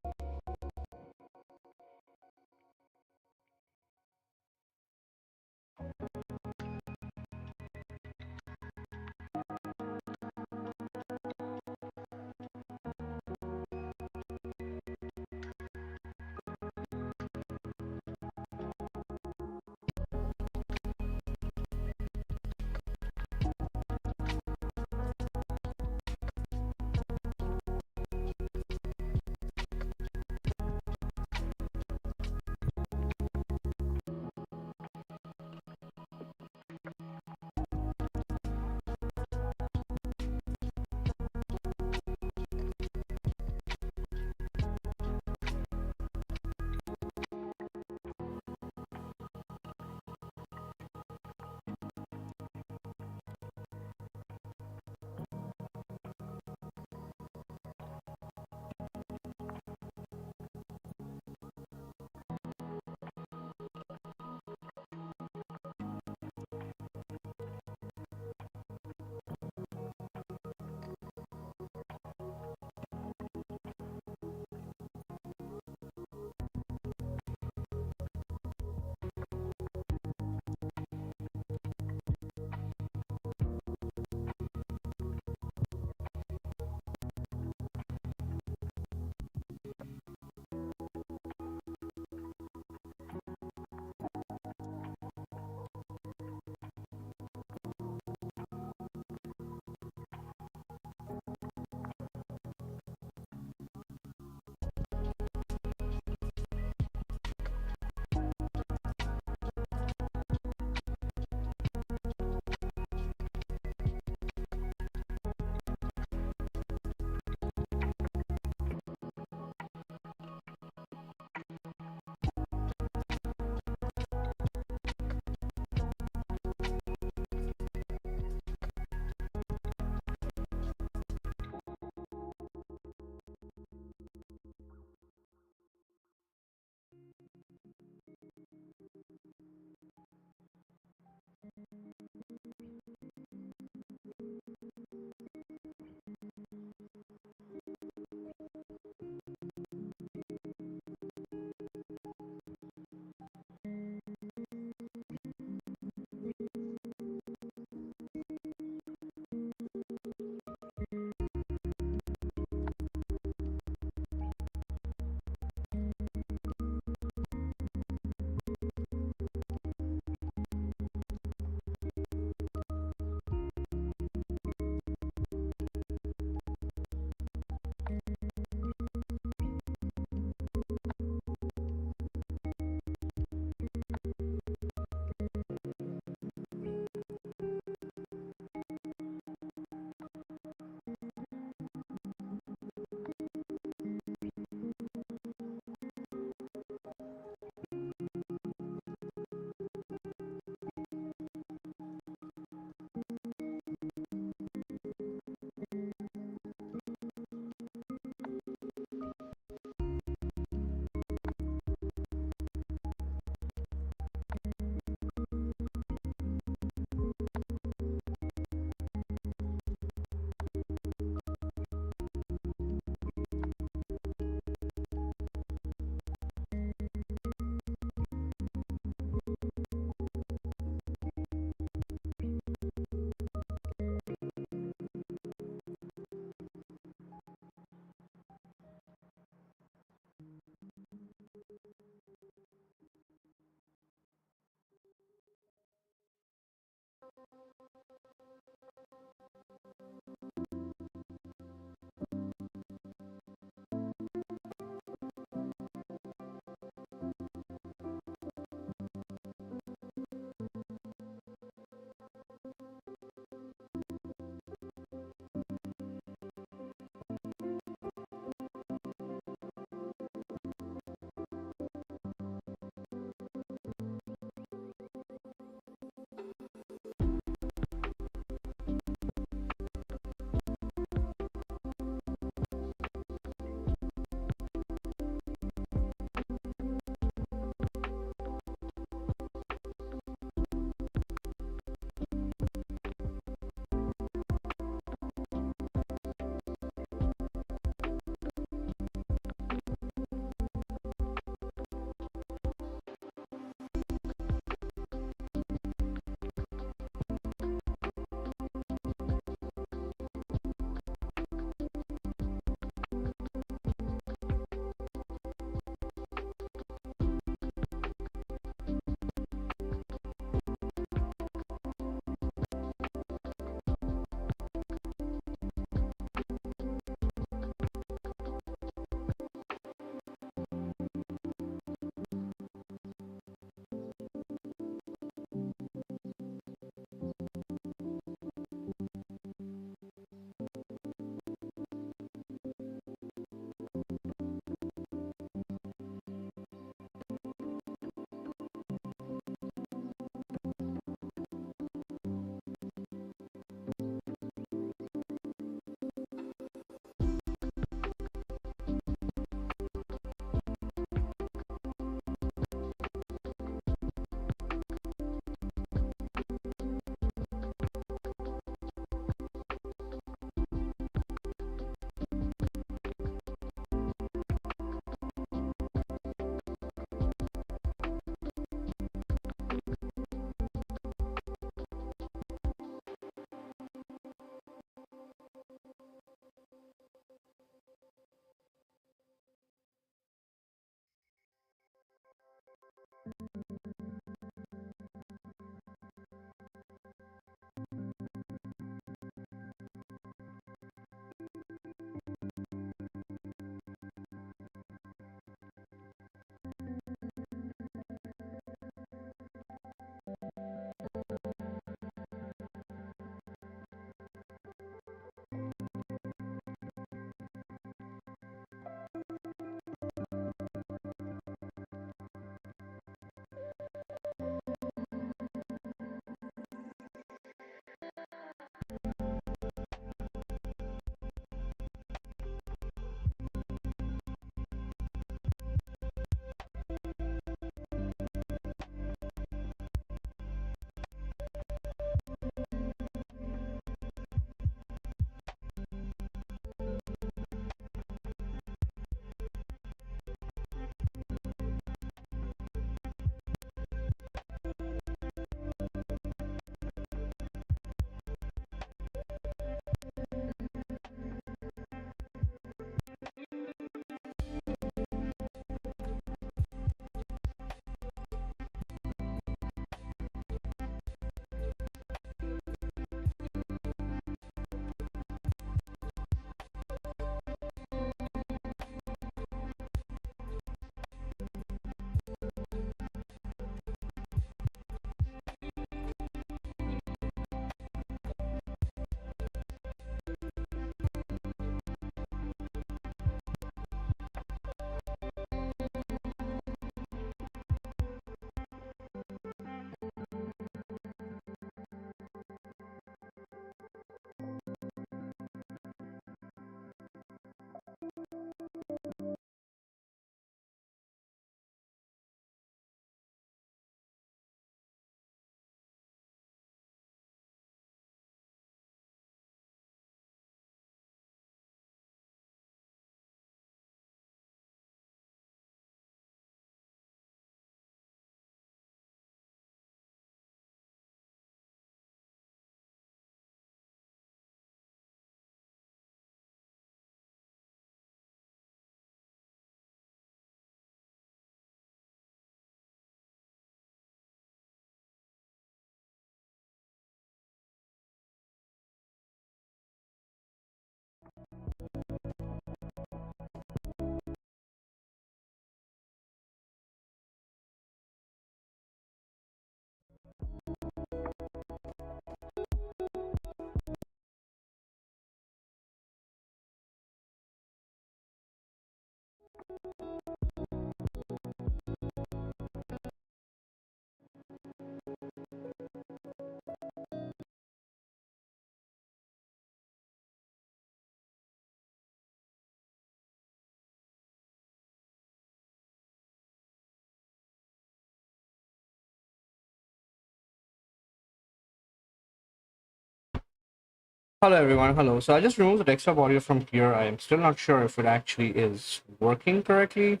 Hello everyone, hello. So I just removed the desktop audio from here. I am still not sure if it actually is working correctly.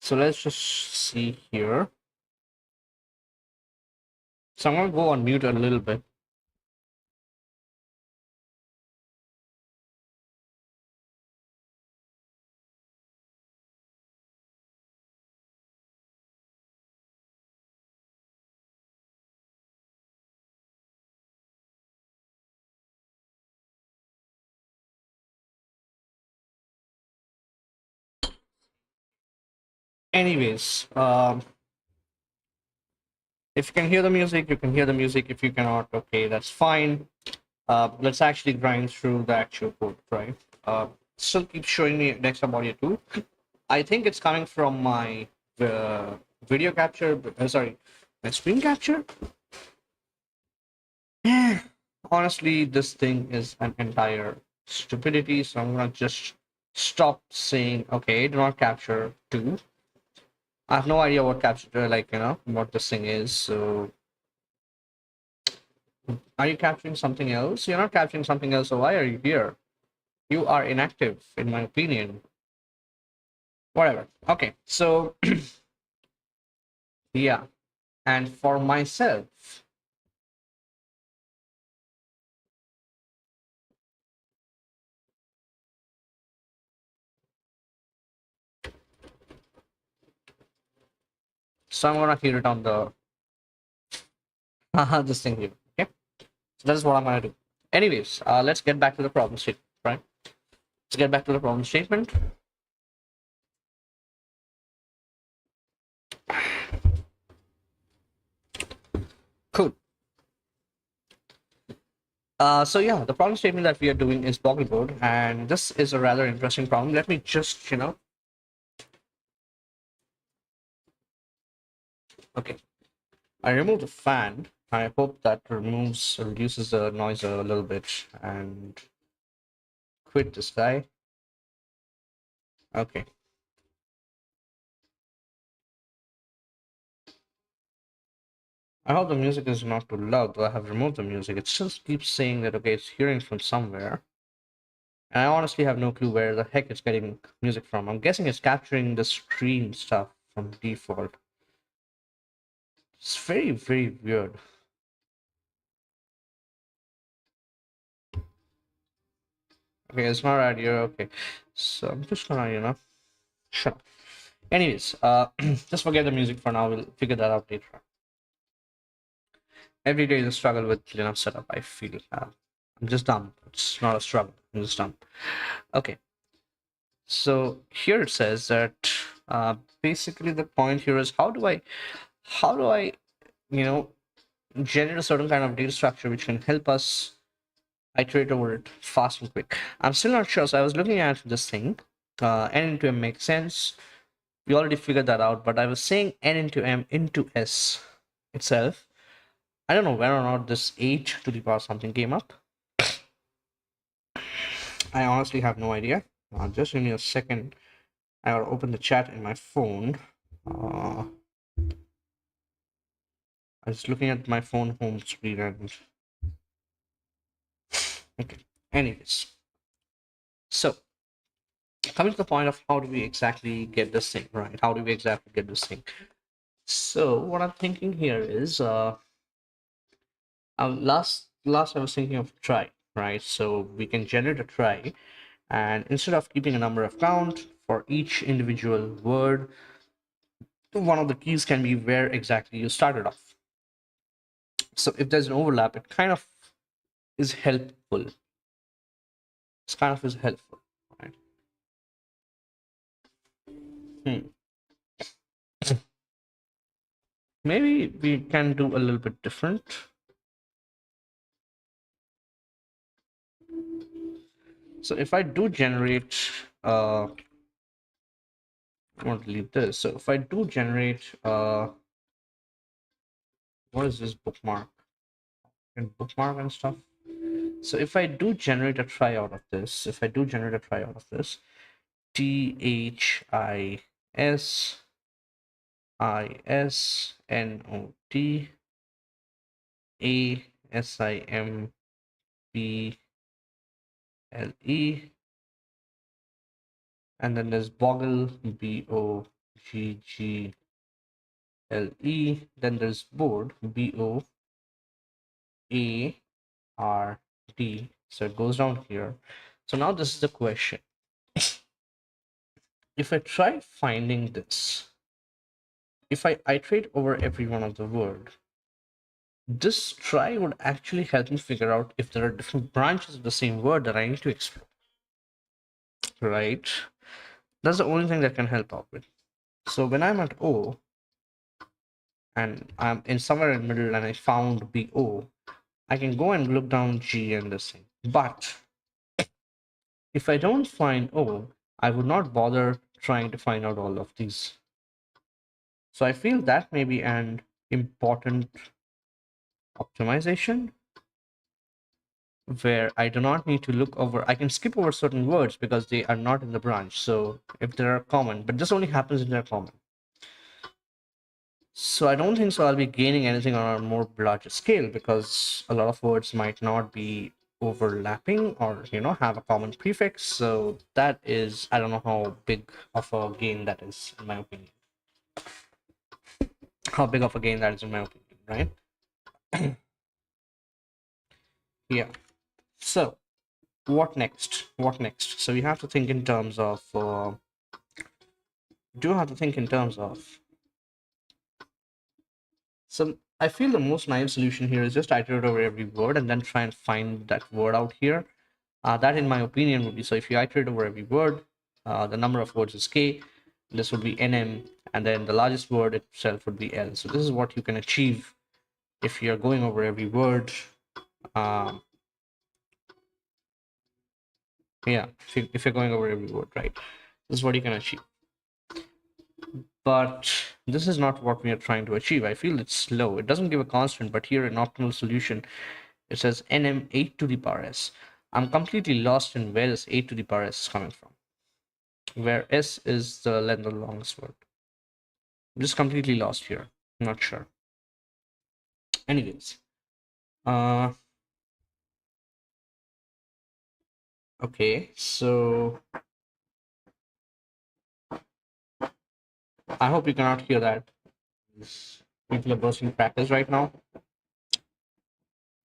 So let's just see here. So I'm gonna go on mute a little bit. Anyways, if you can hear the music, you can hear the music. If you cannot, okay, that's fine. Let's actually grind through the actual code, right? Still keep showing me desktop audio too. I think it's coming from my uh, video capture. Sorry, my screen capture. Honestly, this thing is an entire stupidity. So I'm gonna just stop saying, okay, do not capture two. I have no idea what capture, like, what this thing is. So are you capturing something else? You're not capturing something else. So why are you here? You are inactive, in my opinion. Whatever. Okay. So yeah. And for myself, so I'm gonna hear it on the this thing here. Okay. So that's what I'm gonna do. Anyways, let's get back to the problem statement, right? Let's get back to the problem statement. Cool. So yeah, the problem statement that we are doing is Boggleboard, and this is a rather interesting problem. Let me just, okay. I remove the fan. I hope that reduces the noise a little bit, and quit this guy. Okay. I hope the music is not too loud, though I have removed the music. It still keeps saying that, okay, it's hearing from somewhere. And I honestly have no clue where the heck it's getting music from. I'm guessing it's capturing the screen stuff from default. It's very, very weird. Okay, it's not right here. Okay. So I'm just gonna, shut up. Anyways, just forget the music for now. We'll figure that out later. Every day is a struggle with Linux setup. I feel I'm just dumb. It's not a struggle. I'm just dumb. Okay, so here it says that basically the point here is how do I you know generate a certain kind of data structure which can help us iterate over it fast and quick. I'm still not sure. So I was looking at this thing. N into M makes sense. We already figured that out. But I was saying N into M into S itself. I don't know whether or not this 8 to the power something came up. I honestly have no idea. Just give me a second. I gotta open the chat in my phone. I was looking at my phone home screen and okay. Anyways, so coming to the point of how do we exactly get this thing right? How do we exactly get this thing? So what I'm thinking here is last I was thinking of try, right? So we can generate a try, and instead of keeping a number of count for each individual word, one of the keys can be where exactly you started off. So if there's an overlap, it kind of is helpful. It's kind of is helpful, right? Hmm. Maybe we can do a little bit different. So if I do generate, I want to leave this. So if I do generate, what is this bookmark? And bookmark and stuff. So if I do generate a try out of this, if I do generate a try out of this, THISISNOT ASIM B L E, and then there's Boggle, Boggle. Then there's board, Board. So it goes down here. So now this is the question. If I try finding this, if I iterate over every one of the word, this try would actually help me figure out if there are different branches of the same word that I need to explore, right? That's the only thing that can help out with. So when I'm at O and I'm in somewhere in the middle and I found BO, I can go and look down G and this thing. But if I don't find O, I would not bother trying to find out all of these. So I feel that may be an important optimization where I do not need to look over. I can skip over certain words because they are not in the branch. So if they are common, but this only happens if they're common. So I don't think so I'll be gaining anything on a more larger scale because a lot of words might not be overlapping or have a common prefix. So that is, I don't know how big of a gain that is in my opinion. How big of a gain that is in my opinion, right? Yeah. So what next? What next? So we have to think in terms of do have to think in terms of. So I feel the most naive solution here is just iterate over every word and then try and find that word out here. That, in my opinion, would be, so if you iterate over every word, the number of words is k, this would be nm, and then the largest word itself would be l. So this is what you can achieve if you're going over every word. Um, yeah, if you're going over every word, right? This is what you can achieve. But this is not what we are trying to achieve. I feel it's slow. It doesn't give a constant, but here in optimal solution, it says nm 8 to the power s. I'm completely lost in where this 8 to the power s is coming from, where s is the length of the longest word. I'm just completely lost here. I'm not sure. Anyways, okay, so I hope you cannot hear that. People are bursting crackers right now,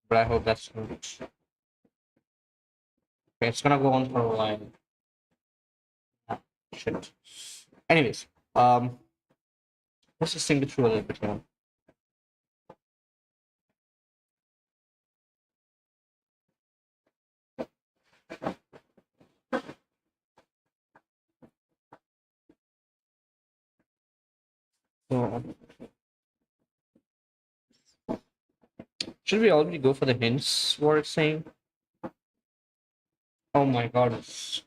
but I hope that's good. Okay, it's gonna go on for a while. Ah, shit. Anyways, let's just think it through a little bit more. So, should we already go for the hints? What it's saying? Oh my god, it's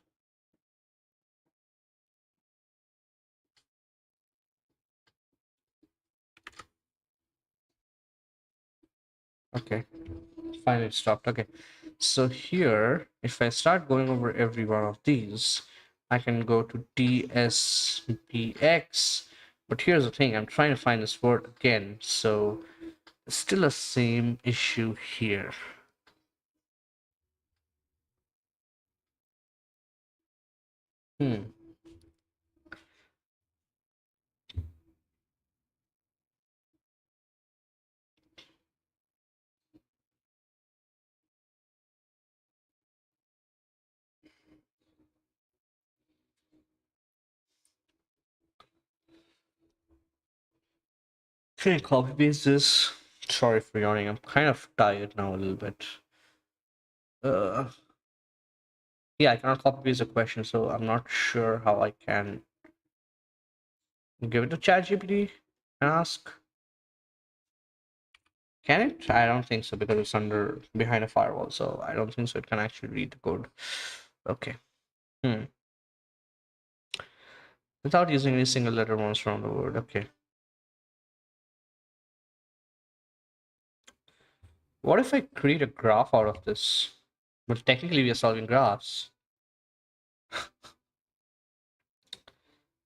okay. Finally, it stopped. Okay, so here, if I start going over every one of these, I can go to DSBX. But here's the thing: I'm trying to find this word again, so it's still the same issue here. Hmm. Can I copy paste this? Sorry for yawning. I'm kind of tired now a little bit. Uh, yeah, I cannot copy paste the question, so I'm not sure how I can give it to ChatGPT and ask. Can it? I don't think so because it's under behind a firewall, so I don't think so. It can actually read the code. Okay. Hmm. Without using any single letter once around the word. Okay. What if I create a graph out of this? But technically, we are solving graphs.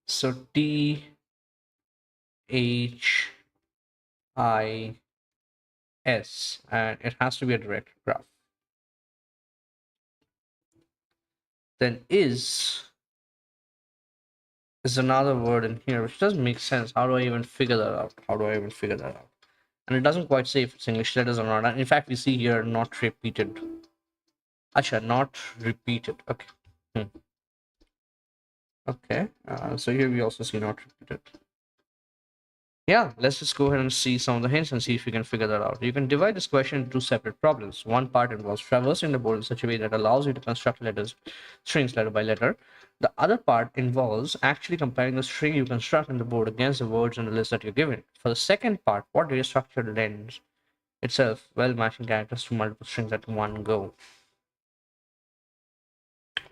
So THIS, and it has to be a direct graph. then is another word in here which doesn't make sense. How do I even figure that out? How do I even figure that out? And it doesn't quite say if it's English letters or not. And in fact, we see here not repeated. Acha, not repeated. Okay. Hmm. Okay. So here we also see not repeated. Yeah, let's just go ahead and see some of the hints and see if we can figure that out. You can divide this question into two separate problems. One part involves traversing the board in such a way that allows you to construct strings letter by letter. The other part involves actually comparing the string you construct in the board against the words in the list that you're given. For the second part, what data structure lends itself well matching characters to multiple strings at one go?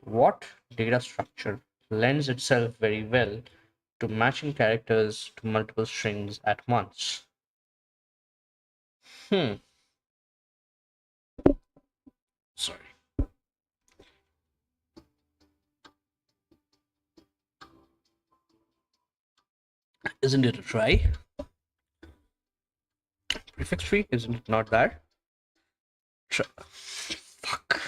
What data structure lends itself very well to matching characters to multiple strings at once? Sorry. Isn't it a try? Prefix tree? Isn't it not that? Fuck.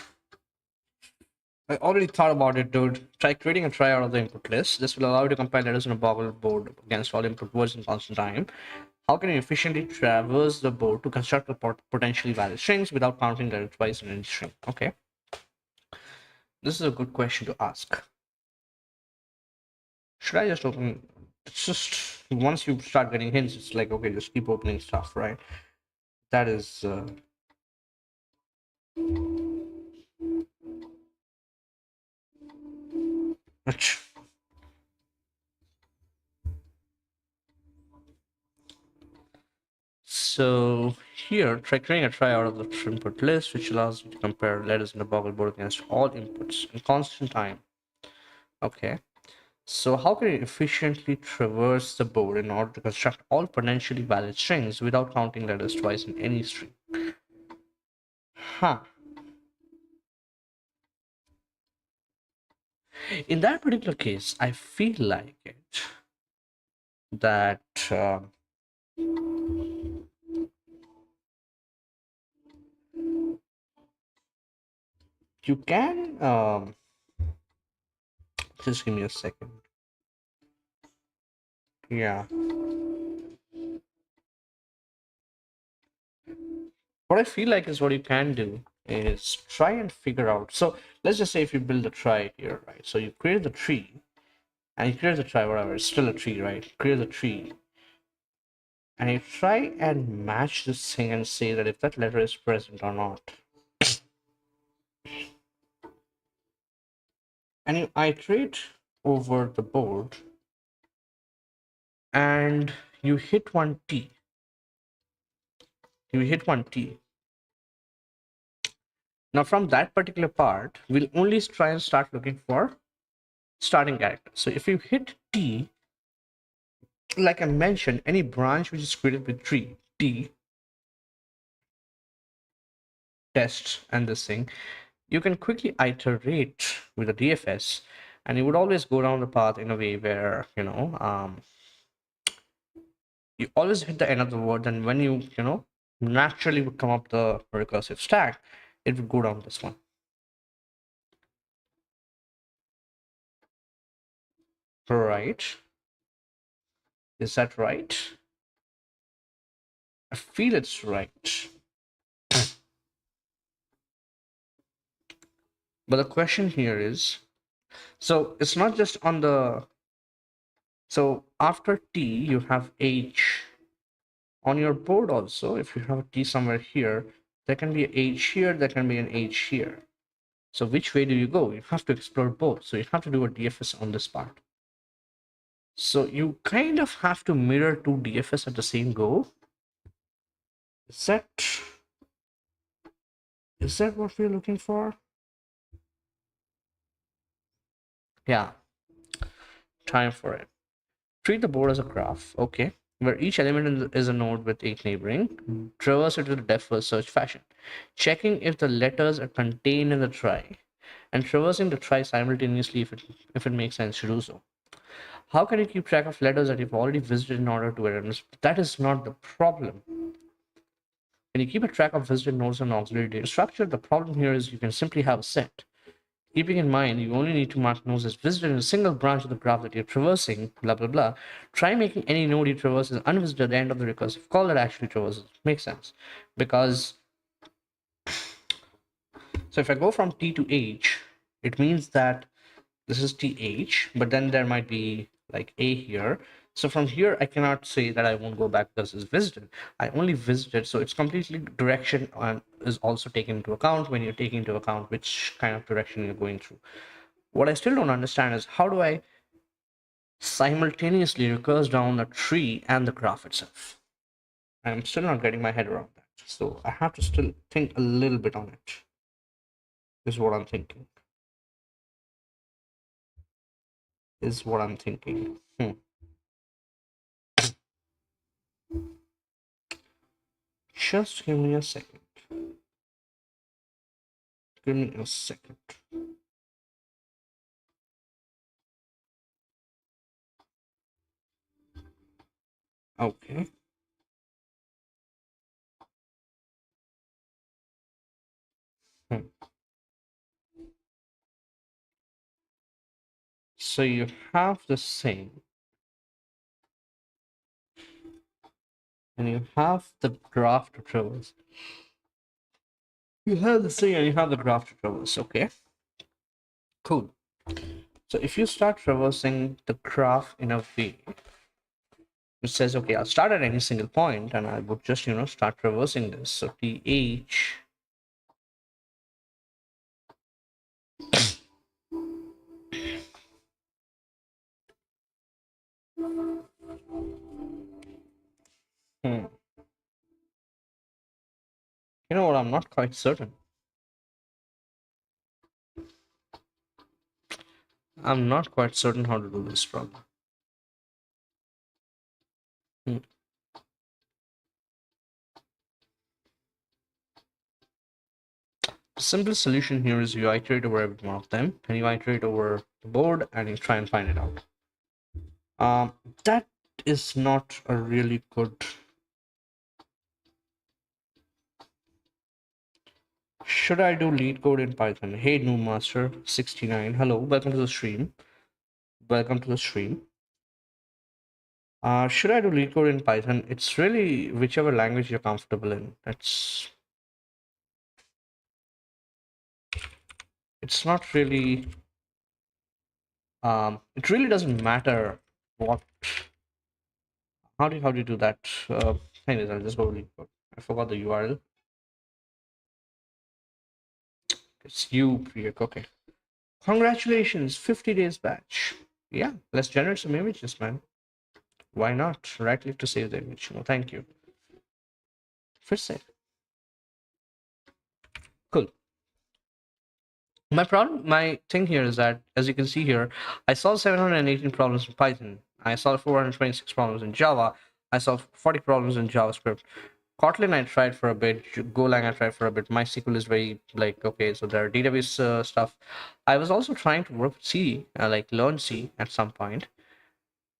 I already thought about it, dude. Try creating a try out of the input list. This will allow you to compile letters on a boggle board against all input words in constant time. How can you efficiently traverse the board to construct a potentially valid strings without counting letters twice in any string? Okay. This is a good question to ask. Should I just open? It's just once you start getting hints, it's like, okay, just keep opening stuff, right? That is. So here, try creating a try out of the input list, which allows you to compare letters in the boggle board against all inputs in constant time. Okay. So how can you efficiently traverse the board in order to construct all potentially valid strings without counting letters twice in any string? Huh. In that particular case, I feel like it that you can just give me a second. Yeah. What I feel like is what you can do is try and figure out. So let's just say if you build a try here, right? So you create the tree and you create the try, whatever, it's still a tree, right? Create the tree and you try and match this thing and say that if that letter is present or not. And you iterate over the board and you hit one T. You hit one T. Now from that particular part, we'll only try and start looking for starting character. So if you hit T, like I mentioned, any branch which is created with tree, T, test, and this thing, you can quickly iterate with the DFS, and you would always go down the path in a way where, you always hit the end of the word, and when you naturally would come up the recursive stack, it would go down this one. Right. Is that right? I feel it's right. But the question here is, so it's not just on the, so after T, you have H. On your board also, if you have a T somewhere here, there can be an H here, there can be an H here. So which way do you go? You have to explore both. So you have to do a DFS on this part. So you kind of have to mirror two DFS at the same go. Is that what we're looking for? Yeah. Time for it. Treat the board as a graph, okay, where each element is a node with 8 neighboring. Traverse it with a depth first search fashion, checking if the letters are contained in the try, and traversing the try simultaneously if it makes sense to do so. How can you keep track of letters that you've already visited in order to errands? That is not the problem. When you keep a track of visited nodes and auxiliary data structure, the problem here is you can simply have a set. Keeping in mind, you only need to mark nodes as visited in a single branch of the graph that you're traversing, blah, blah, blah. Try making any node you traverse as unvisited at the end of the recursive call that actually traverses. Makes sense. Because, so if I go from T to H, it means that this is TH, but then there might be like A here. So from here, I cannot say that I won't go back because it's visited. I only visited, so it's completely direction is also taken into account when you're taking into account which kind of direction you're going through. What I still don't understand is how do I simultaneously recurse down a tree and the graph itself? I'm still not getting my head around that. So I have to still think a little bit on it, is what I'm thinking. Is what I'm thinking. Just give me a second. Give me a second. Okay. Hmm. So you have the same, and you have the graph to traverse. You have the same, and you have the graph to traverse. Okay. Cool. So if you start traversing the graph in a way which says, okay, I'll start at any single point, and I would just, start traversing this. So TH. Hmm. You know what? I'm not quite certain. I'm not quite certain how to do this problem. Hmm. The simplest solution here is you iterate over every one of them, and you iterate over the board, and you try and find it out. That is not a really good. Should I do lead code in Python? Hey, new master 69. Hello, welcome to the stream. Welcome to the stream. Should I do lead code in Python? It's really whichever language you're comfortable in. It's not really. It really doesn't matter what. How do you do that? Anyways, I'll just go lead code. I forgot the URL. It's you, Priyak. Okay. Congratulations, 50 days batch. Yeah, let's generate some images, man. Why not? Right click to save the image. No, thank you. First save. Cool. My thing here is that, as you can see here, I solved 718 problems in Python. I solved 426 problems in Java. I solved 40 problems in JavaScript. Kotlin I tried for a bit. Golang I tried for a bit. MySQL is very like okay. So there are database stuff. I was also trying to work with C, like learn C at some point.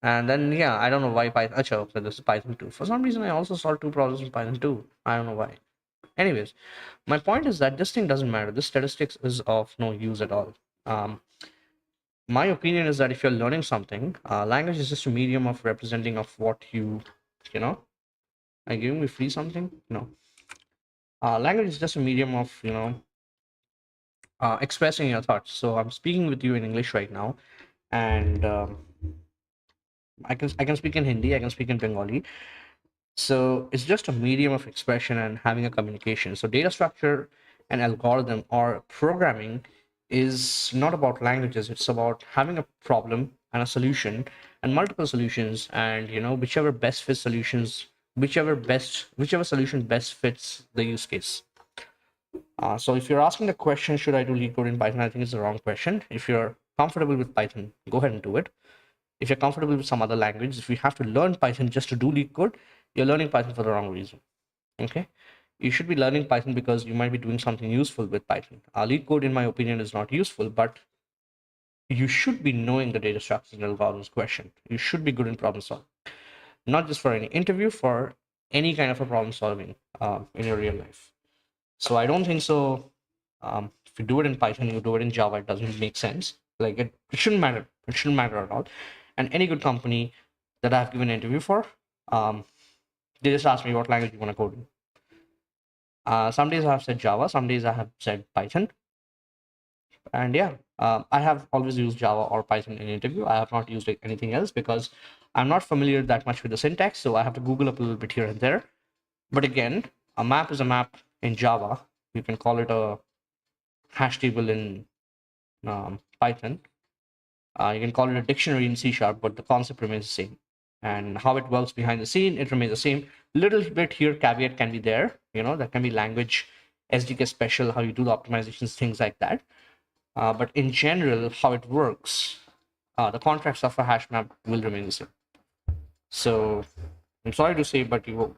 And then yeah, I don't know why Python. Okay, this is Python 2. For some reason, I also solved two problems in Python 2. I don't know why. Anyways, my point is that this thing doesn't matter. This statistics is of no use at all. My opinion is that if you're learning something, language is just a medium of representing of what you know. Are you giving me free something? No. Language is just a medium of expressing your thoughts. So I'm speaking with you in English right now, and I can speak in Hindi, I can speak in Bengali. So it's just a medium of expression and having a communication. So data structure and algorithm or programming is not about languages. It's about having a problem and a solution and multiple solutions, and whichever best fits solutions, whichever solution best fits the use case. So if you're asking the question, should I do lead code in Python? I think it's the wrong question. If you're comfortable with Python, go ahead and do it. If you're comfortable with some other language, if you have to learn Python just to do lead code, you're learning Python for the wrong reason. Okay, you should be learning Python because you might be doing something useful with Python. Lead code, in my opinion, is not useful, but you should be knowing the data structures and algorithms question. You should be good in problem solving, not just for any interview, for any kind of a problem solving in your real life. So I don't think so. you do it in Python, you do it in Java, it doesn't make sense. Like it shouldn't matter. It shouldn't matter at all. And any good company that I've given an interview for, they just ask me what language you want to code in. Some days I have said Java, some days I have said Python. And yeah, I have always used Java or Python in interview. I have not used anything else because I'm not familiar that much with the syntax, so I have to Google up a little bit here and there. But again, a map is a map in Java. You can call it a hash table in Python. You can call it a dictionary in C#, but the concept remains the same. And how it works behind the scene, it remains the same. Little bit here, caveat can be there. That can be language, SDK special, how you do the optimizations, things like that. But in general, how it works, the contracts of a hash map will remain the same. So I'm sorry to say, but you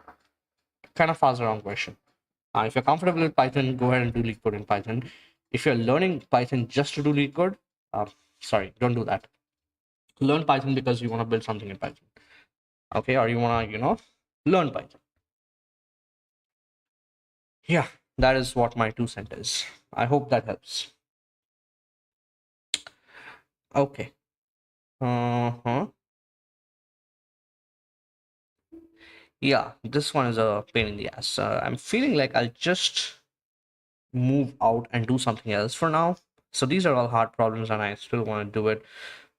kind of asked the wrong question. If you're comfortable with Python, go ahead and do lead code in Python. If you're learning Python just to do lead code, sorry, don't do that. Learn Python because you want to build something in Python. Okay, or you want to, learn Python. Yeah, that is what my 2 cents is. I hope that helps. Okay. Yeah, this one is a pain in the ass. I'm feeling like I'll just move out and do something else for now. So these are all hard problems and I still want to do it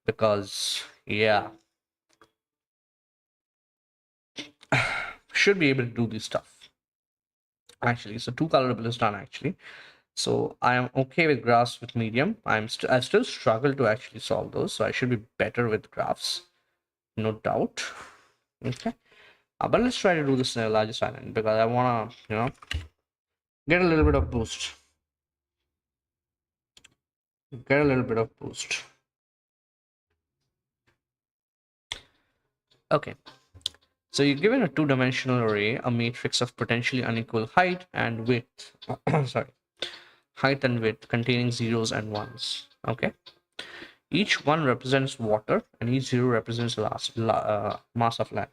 because, yeah, should be able to do this stuff. Actually, so 2 colorable is done actually. So I am okay with graphs with medium. I still struggle to actually solve those. So I should be better with graphs, no doubt. Okay. But let's try to do this in a largest island because I want to, get a little bit of boost. Get a little bit of boost. Okay. So you're given a 2-dimensional array, a matrix of potentially unequal height and width. Sorry. Height and width containing zeros and ones. Okay. Each one represents water and each zero represents mass of land.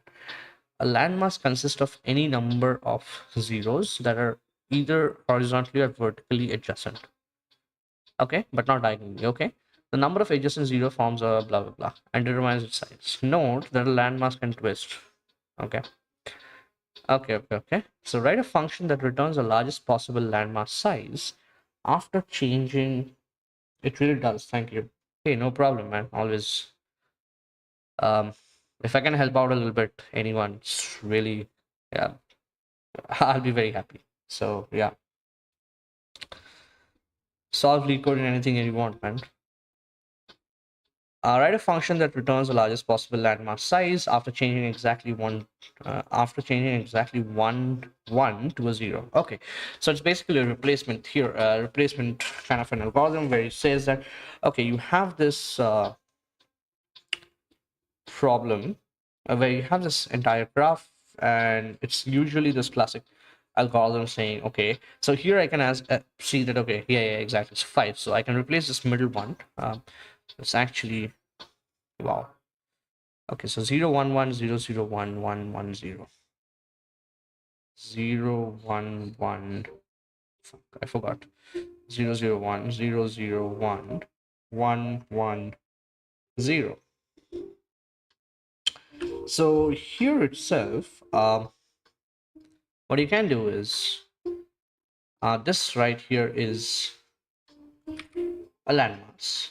A landmass consists of any number of zeros that are either horizontally or vertically adjacent. Okay, but not diagonally. Okay. The number of adjacent zero forms a blah blah blah and determines its size. Note that a landmass can twist. Okay. Okay. So write a function that returns the largest possible landmass size after changing. It really does. Thank you. Hey, no problem, man. Always. If I can help out a little bit, anyone, it's really, yeah, I'll be very happy. So yeah, solve lead code in anything you want, man. Write a function that returns the largest possible landmass size after changing exactly one to a zero. Okay, so it's basically a replacement here, replacement kind of an algorithm where it says that okay, you have this problem where you have this entire graph and it's usually this classic algorithm saying okay, so here I can see that okay, yeah, exactly, it's 5, so I can replace this middle one. It's actually, wow, okay, so 0 1 1 0 0 1 1 1 0 0 1 1, fuck, I forgot, 0 0 1 0 0 1 1 1 0. So here itself, what you can do is this right here is a landmass.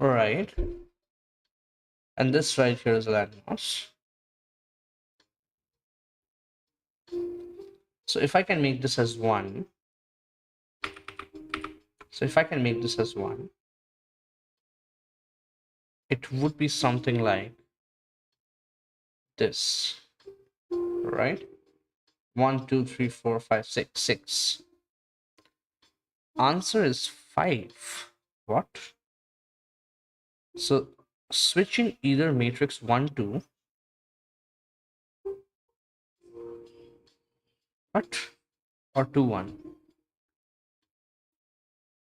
All right. And this right here is a landmass. So if I can make this as 1, it would be something like this, right? 1 2 3 4 5 6 6. Answer is 5. What? So switching either matrix 1 2, what, or 2 1.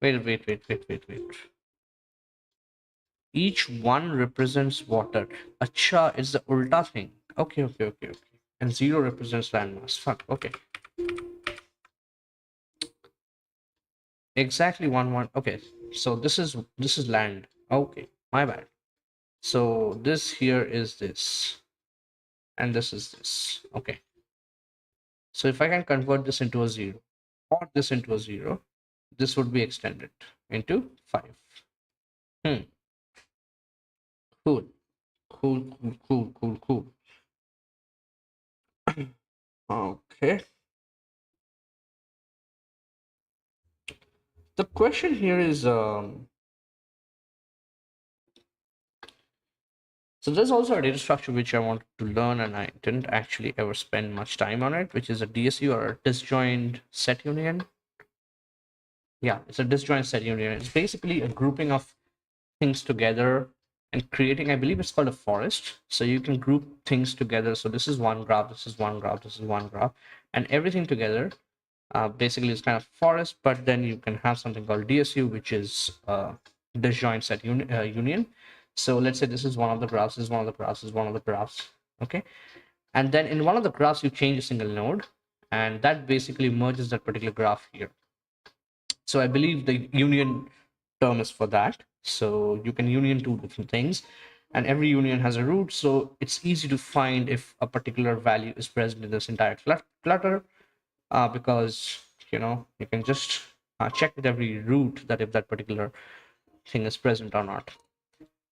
Wait. Each one represents water. Acha, it's the ulta thing. Okay. And 0 represents landmass. Fuck, okay. Exactly one. Okay, so this is land. Okay, my bad. So this here is this, and this is this. Okay. So if I can convert this into a zero, or this into a zero, this would be extended into 5. Hmm. Cool. Cool. Cool. Cool. Cool. Cool. Okay. The question here is so there's also a data structure which I wanted to learn and I didn't actually ever spend much time on it, which is a DSU or a disjoint set union. Yeah, it's a disjoint set union. It's basically a grouping of things together and creating, I believe it's called a forest. So you can group things together. So this is one graph, this is one graph, this is one graph, and everything together basically is kind of forest. But then you can have something called DSU, which is disjoint set union. So let's say this is one of the graphs, this is one of the graphs, this is one of the graphs. Okay. And then in one of the graphs, you change a single node, and that basically merges that particular graph here. So I believe the union term is for that. So you can union two different things, and every union has a root. So it's easy to find if a particular value is present in this entire clutter, because you can just check with every root that if that particular thing is present or not.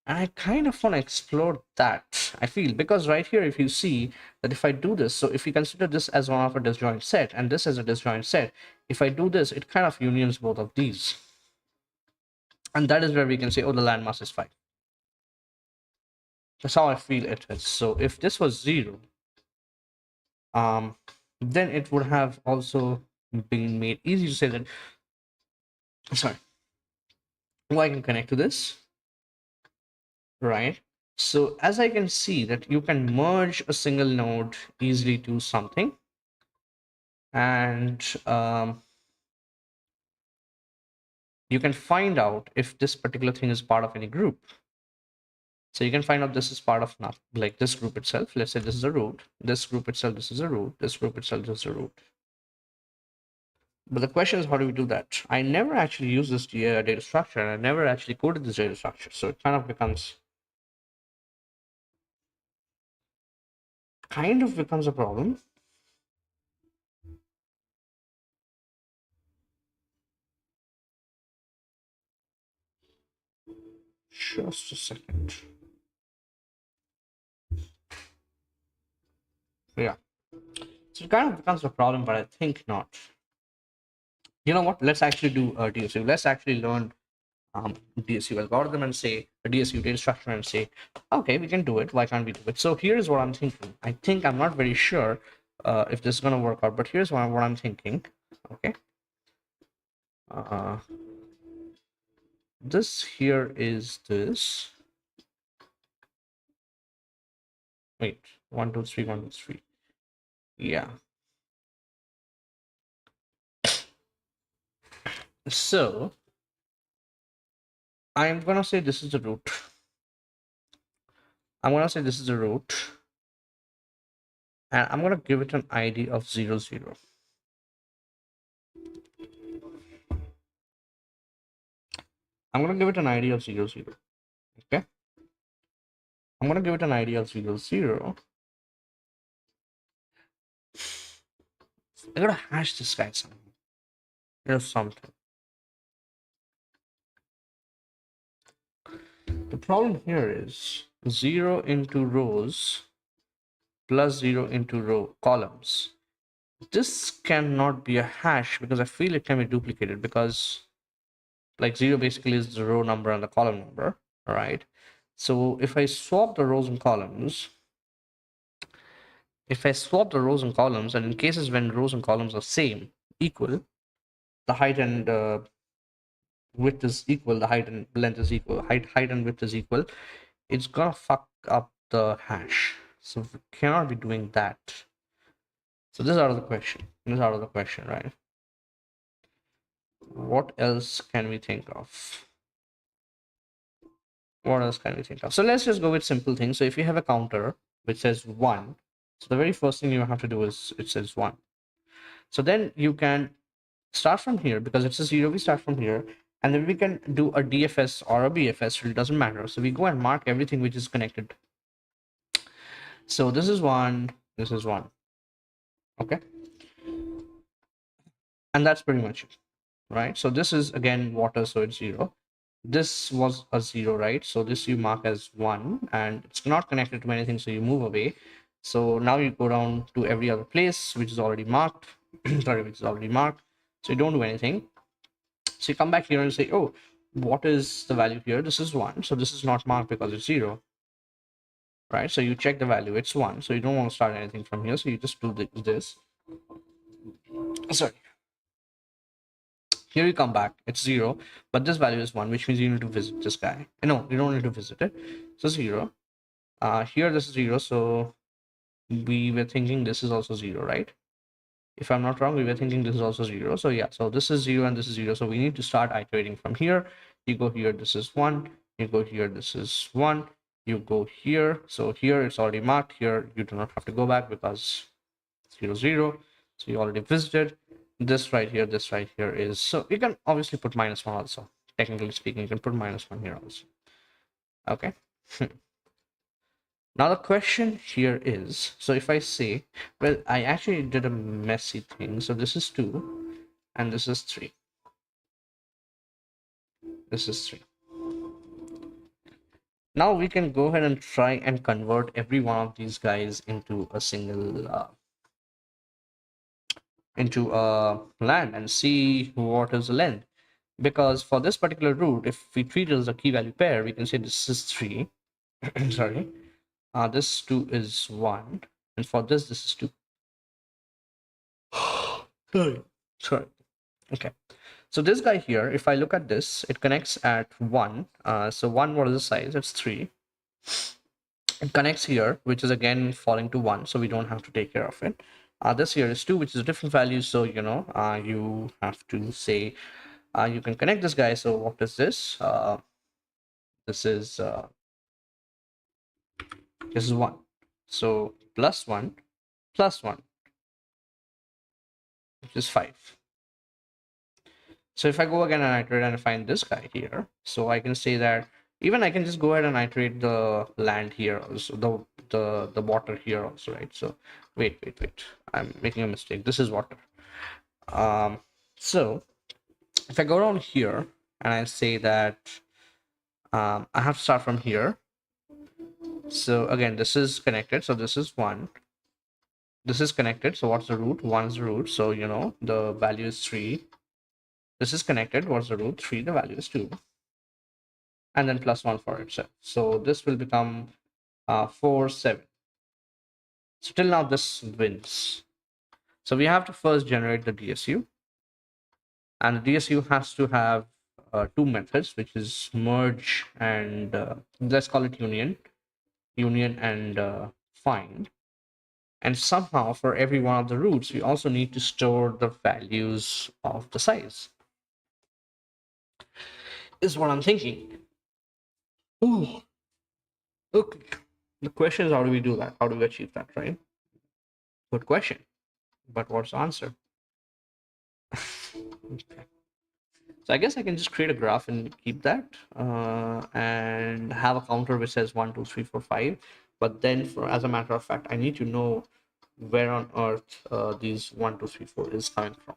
And I kind of want to explore that, I feel, because right here, if you see that if I do this, so if you consider this as one of a disjoint set and this as a disjoint set, if I do this, it kind of unions both of these. And that is where we can say, oh, the landmass is 5. That's how I feel it is. So if this was 0, um, then it would have also been made easy to say that, sorry, well, I can connect to this, right? So as I can see that you can merge a single node easily to something, and you can find out if this particular thing is part of any group. So you can find out this is part of not like this group itself. Let's say this is a root, this group itself, this is a root, this group itself, this is a root. But the question is, how do we do that? I never actually use this data structure, and I never actually coded this data structure. So it kind of becomes a problem. Just a second. Yeah. So it kind of becomes a problem, but I think not. You know what? Let's actually do a DSU. Let's actually learn DSU algorithm and say a DSU data structure and say, okay, we can do it. Why can't we do it? So here's what I'm thinking. I'm not very sure if this is going to work out, but here's what I'm thinking. Okay. This here is this. Wait, 1, 2, 3, 1, 2, 3. Yeah. So I'm gonna say this is the root. I'm gonna say this is the root, and I'm gonna give it an ID of 0, 0. I'm gonna give it an ID of 0, 0. Okay. I'm gonna give it an ID of 0, 0. I gotta hash this guy somehow. Something. The problem here is 0 into rows plus 0 into row columns. This cannot be a hash because I feel it can be duplicated, because like 0 basically is the row number and the column number, right? So if I swap the rows and columns, and in cases when rows and columns are same, equal, the height and width is equal, the height and length is equal, height and width is equal, it's gonna fuck up the hash. So we cannot be doing that. So this is out of the question. Right? What else can we think of? So let's just go with simple things. So if you have a counter which says 1, so the very first thing you have to do is it says 1. So then you can start from here because it's a 0. We start from here, and then we can do a DFS or a BFS. It doesn't matter. So we go and mark everything which is connected. So this is 1. This is 1. Okay, and that's pretty much it, right? So this is again water, so it's 0. This was a 0, right? So this you mark as 1, and it's not connected to anything, so you move away. So now you go down to every other place which is already marked. Sorry, which is already marked. So you don't do anything. So you come back here and say, oh, what is the value here? This is 1. So this is not marked because it's 0, right? So you check the value, it's 1. So you don't want to start anything from here. So you just do this. Sorry. Here you come back, it's 0, but this value is 1, which means you need to visit this guy. No, you don't need to visit it. So 0. Here this is 0, so we were thinking this is also 0, right? If I'm not wrong, we were thinking this is also 0. So yeah, so this is 0 and this is 0. So we need to start iterating from here. You go here, this is 1. You go here, this is 1. You go here. So here it's already marked. Here you do not have to go back because 0, 0. So you already visited. This right here is, so you can obviously put -1 also. Technically speaking, you can put -1 here also. Okay. Now the question here is, so if I say, well, I actually did a messy thing. So this is 2 and this is 3. This is 3. Now we can go ahead and try and convert every one of these guys into a single into a land and see what is the length. Because for this particular root, if we treat it as a key value pair, we can say this is 3. Sorry. This 2 is 1. And for this is 2. Sorry. Okay. So this guy here, if I look at this, it connects at 1. So 1, what is the size? It's 3. It connects here, which is again falling to 1, so we don't have to take care of it. This here is 2, which is a different value, so you have to say you can connect this guy. So what is this? This is 1. So +1 +1, which is 5. So if I go again and iterate and find this guy here, so I can say that even I can just go ahead and iterate the land here also, the water here also, right? So wait, I'm making a mistake. This is water. So if I go down here and I say that I have to start from here. So again, this is connected. So this is 1. This is connected. So what's the root? 1 is the root. So the value is 3. This is connected. What's the root? 3. The value is 2. And then +1 for itself. So this will become 4, 7. So till now this wins. So we have to first generate the DSU. And the DSU has to have 2 methods, which is merge and let's call it union and find. And somehow for every one of the roots, we also need to store the values of the size. Is what I'm thinking. Ooh. Okay. The question is, how do we do that? How do we achieve that, right? Good question. But what's the answer? Okay. So I guess I can just create a graph and keep that and have a counter which says 1, 2, 3, 4, 5. But then as a matter of fact, I need to know where on earth these 1, 2, 3, 4 is coming from,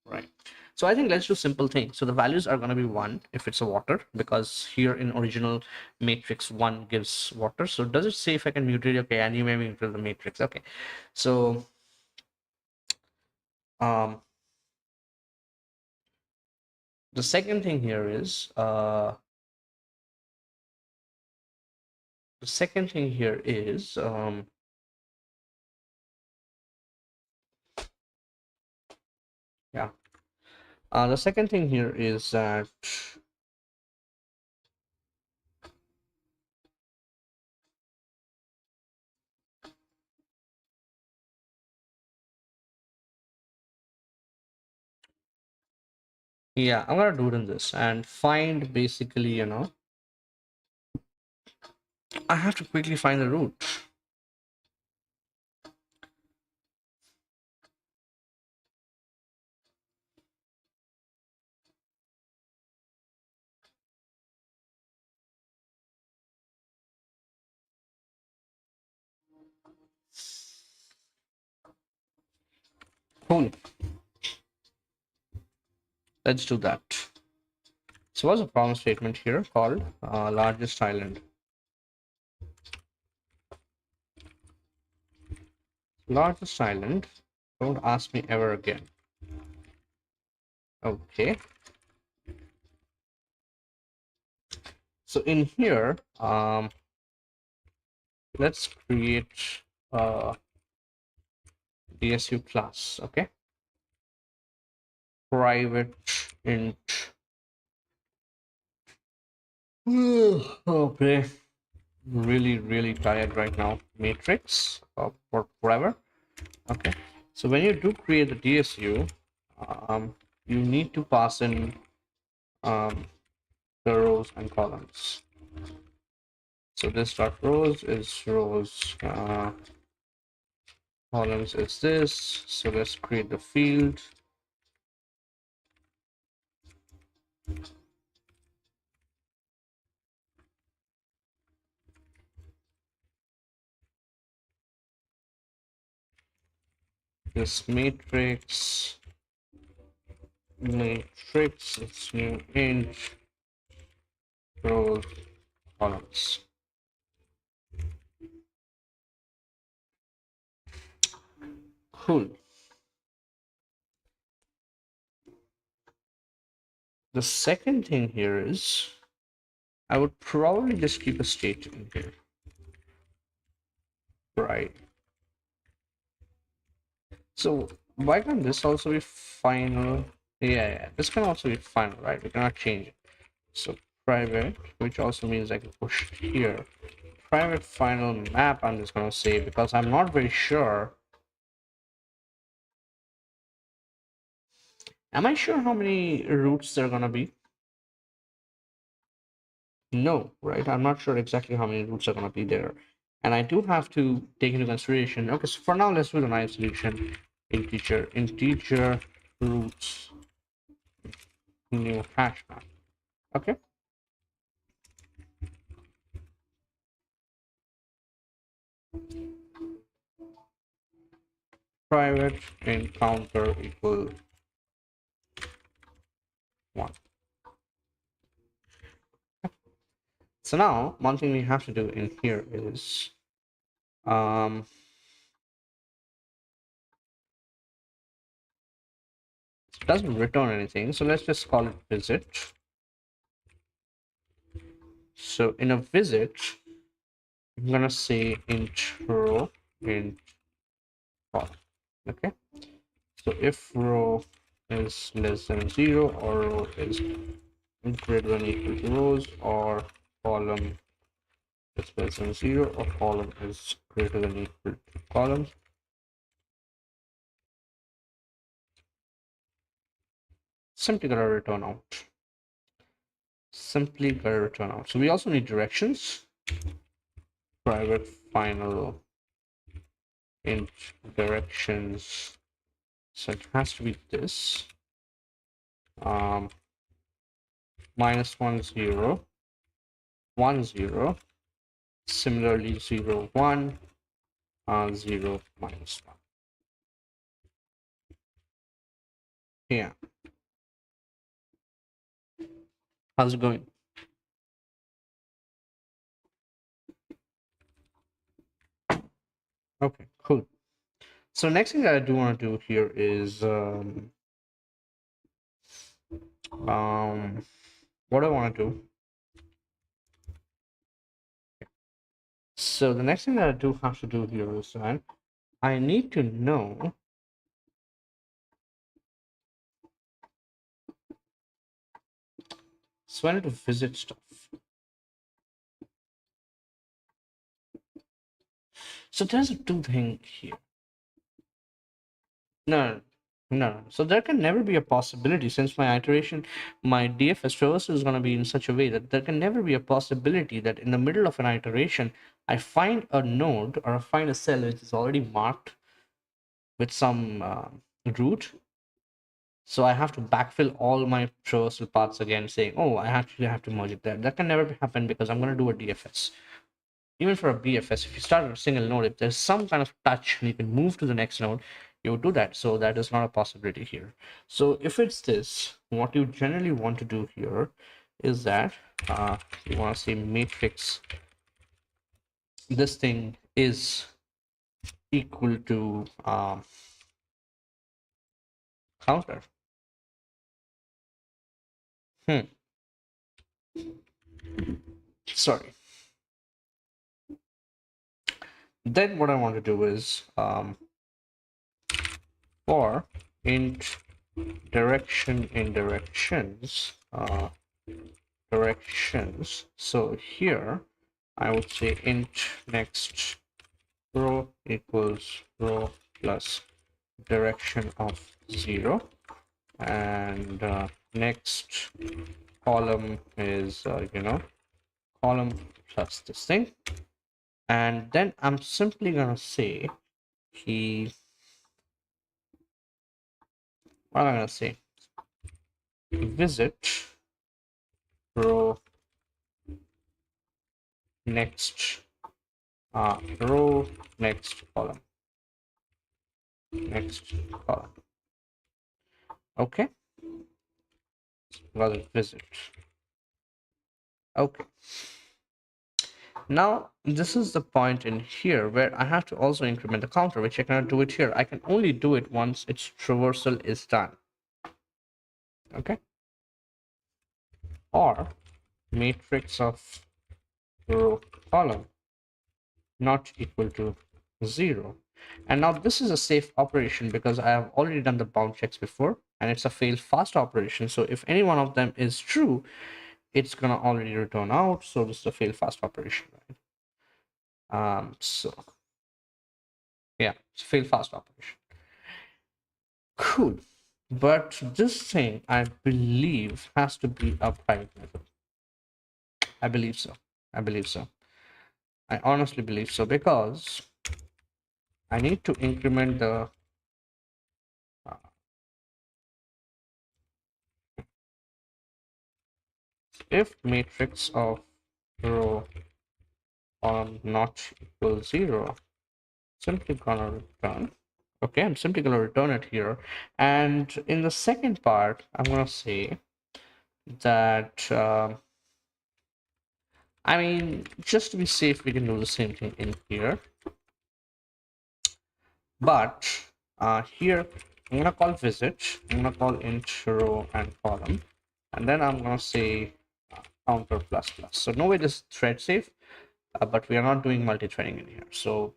right? So I think let's do simple things. So the values are going to be 1 if it's a water, because here in original matrix 1 gives water. So does it say if I can mutate? Okay, and you may mutate the matrix. Okay, so the second thing here is yeah. The second thing here is that yeah, I'm gonna do it in this and find basically, I have to quickly find the root. Cool. Let's do that. So what's a problem statement here called largest island? Largest island. Don't ask me ever again. Okay. So in here, let's create a DSU class. Okay. Private int. Okay. Really tired right now. Matrix for forever. Okay. So when you do create the DSU, you need to pass in um, the rows and columns. So this dot rows is rows, columns is this. So let's create the field. This matrix, it's new int rows columns. Cool. The second thing here is I would probably just keep a state in here. Right. So why can't this also be final? Yeah, this can also be final, right? We cannot change it. So private, which also means I can push here. Private final map, I'm just gonna say, because I'm not very sure. Am I sure how many routes there are gonna be? No, right? I'm not sure exactly how many routes are gonna be there. And I do have to take into consideration. Okay, so for now, let's do the nice solution. Integer routes, new hash map. Okay. Private encounter equal 1. So now one thing we have to do in here is it doesn't return anything, so let's just call it visit. So in a visit, I'm gonna say intro int column. Okay. So if row is less than 0 or row is greater than equal to rows, or column is less than 0 or column is greater than equal to columns, simply gonna return out. Simply gonna return out. So we also need directions. Private final int directions. So it has to be this. -1 0 1 0. Similarly 0 1 0 -1. Yeah. How's it going? Okay, cool. So next thing that I do want to do here is what I want to do. So the next thing that I do have to do here is that I need to know so I need to visit stuff. So there's a two thing here. No, no. So there can never be a possibility, since my iteration, my DFS traversal is going to be in such a way that there can never be a possibility that in the middle of an iteration, I find a node or I find a cell which is already marked with some route. So I have to backfill all my traversal paths again, saying, oh, I actually have to merge it there. That can never happen because I'm going to do a DFS. Even for a BFS, if you start at a single node, if there's some kind of touch and you can move to the next node, you would do that. So that is not a possibility here. So if it's this, what you generally want to do here is that you want to say matrix, this thing is equal to counter. Sorry. Then what I want to do is for int direction in directions, directions. So here I would say int next row equals row plus direction of 0, and next column is column plus this thing, and then I'm simply gonna say what am I gonna say, visit row next row next column, okay, rather visit. Okay, now this is the point in here where I have to also increment the counter, which I cannot do it here. I can only do it once its traversal is done. Okay, or matrix of row column not equal to 0. And now this is a safe operation because I have already done the bound checks before, and it's a fail fast operation. So if any one of them is true, it's gonna already return out. So this is a fail fast operation, right? So yeah, it's a fail fast operation. Cool. But this thing, I believe, has to be a private method. I believe so. I honestly believe so, because I need to increment the if matrix of row column not equal 0, simply gonna return. Okay, I'm simply gonna return it here. And in the second part, I'm gonna say that I mean, just to be safe, we can do the same thing in here. But here, I'm gonna call visit, I'm gonna call int row and column, and then I'm gonna say counter plus plus. So no way this thread safe, but we are not doing multi-threading in here. So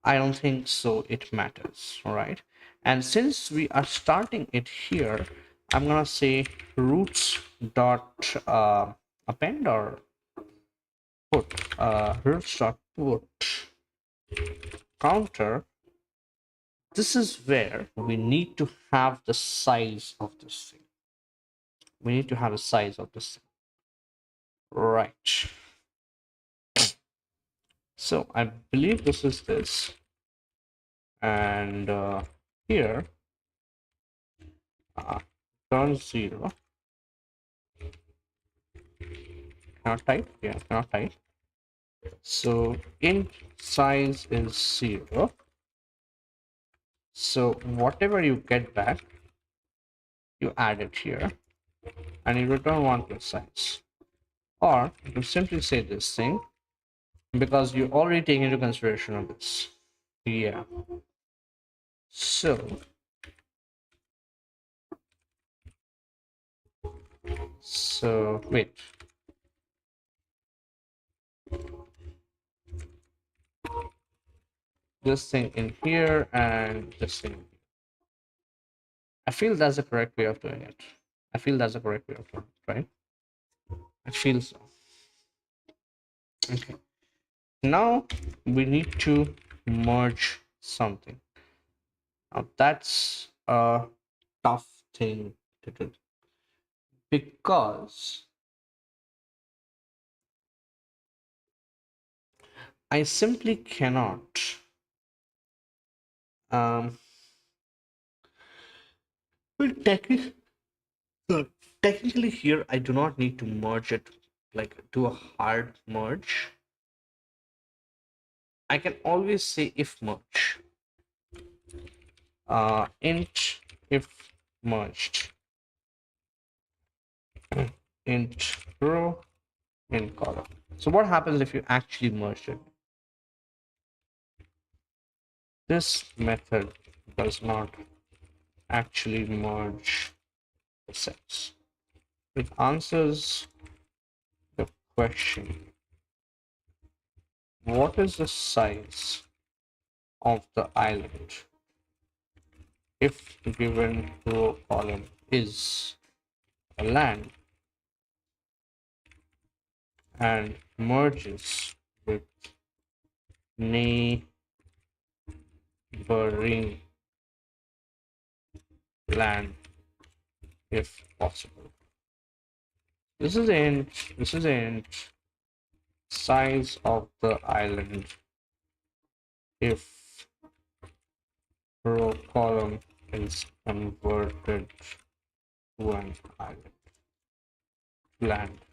I don't think so it matters, all right? And since we are starting it here, I'm gonna say roots dot append or put roots dot put counter. This is where we need to have the size of this thing. We need to have the size of this thing, right? So I believe this is this, and here turn 0. Cannot type. Yeah, cannot type. So int size is 0. So whatever you get back, you add it here, and you return 1 plus size. Or you can simply say this thing, because you already take into consideration of this. Yeah. So wait. This thing in here and this thing. I feel that's the correct way of doing it. Right? I feel so. Okay. Now we need to merge something. Now that's a tough thing to do, because I simply cannot well, technically here I do not need to merge it, like do a hard merge. I can always say if merge. int if merged, int row, int column. So what happens if you actually merge it? This method does not actually merge the sets. It answers the question, what is the size of the island if the given row column is a land and merges with neighboring land if possible. This is int size of the island if row column is converted to an island land.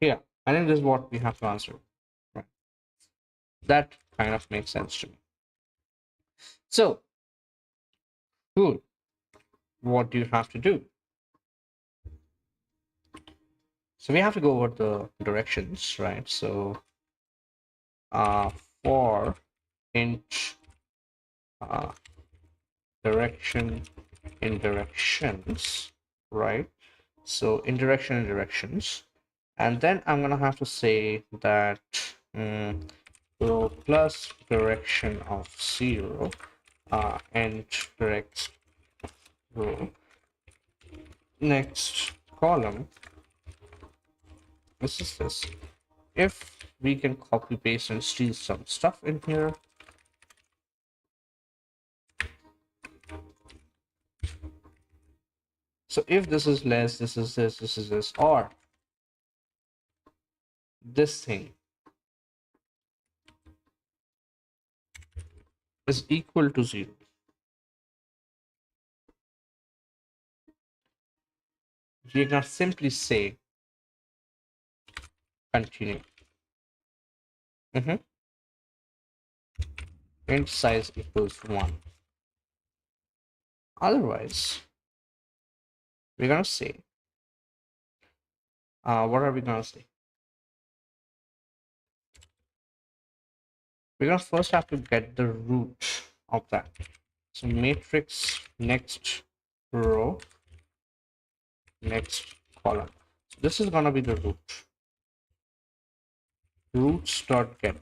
Yeah, I think this is what we have to answer. Right. That kind of makes sense to me. So, cool. What do you have to do? So we have to go over the directions, right? So uh, for int direction in directions, right? So in directions, and then I'm gonna have to say that row plus direction of 0 and direct row. Next column, this. If we can copy paste and steal some stuff in here, so if this is less, this is this, or this thing is equal to 0, we can simply say continue. Int size equals 1. Otherwise, we're gonna say, what are we gonna say? We're gonna first have to get the root of that. So matrix next row, next column. So this is gonna be the root. Roots dot get.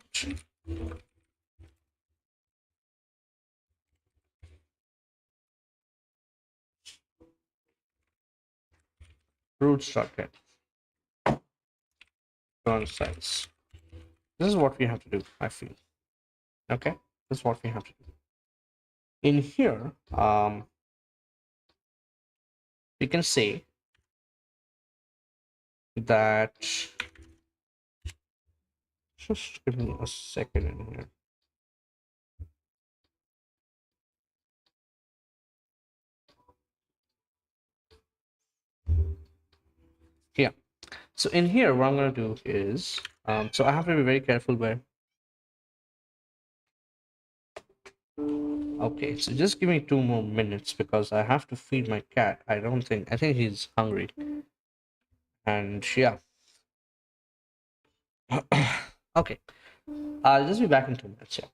Roots dot get. Turn size. This is what we have to do, I feel. Okay, this is what we have to do. In here, we can say that, just give me a second in here. Yeah, so in here, what I'm going to do is, so I have to be very careful where. Okay, so just give me 2 more minutes because I have to feed my cat. I think he's hungry. And yeah. Okay, I'll just be back in 2 minutes. Yeah.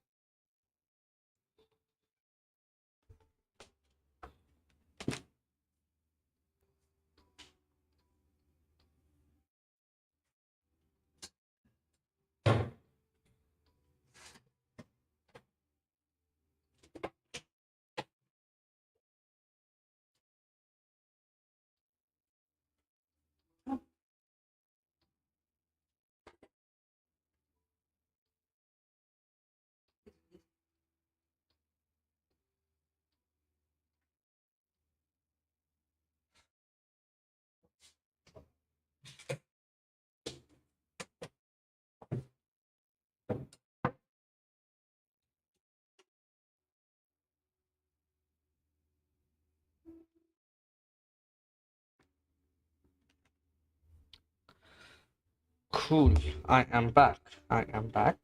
Cool. I am back. I am back.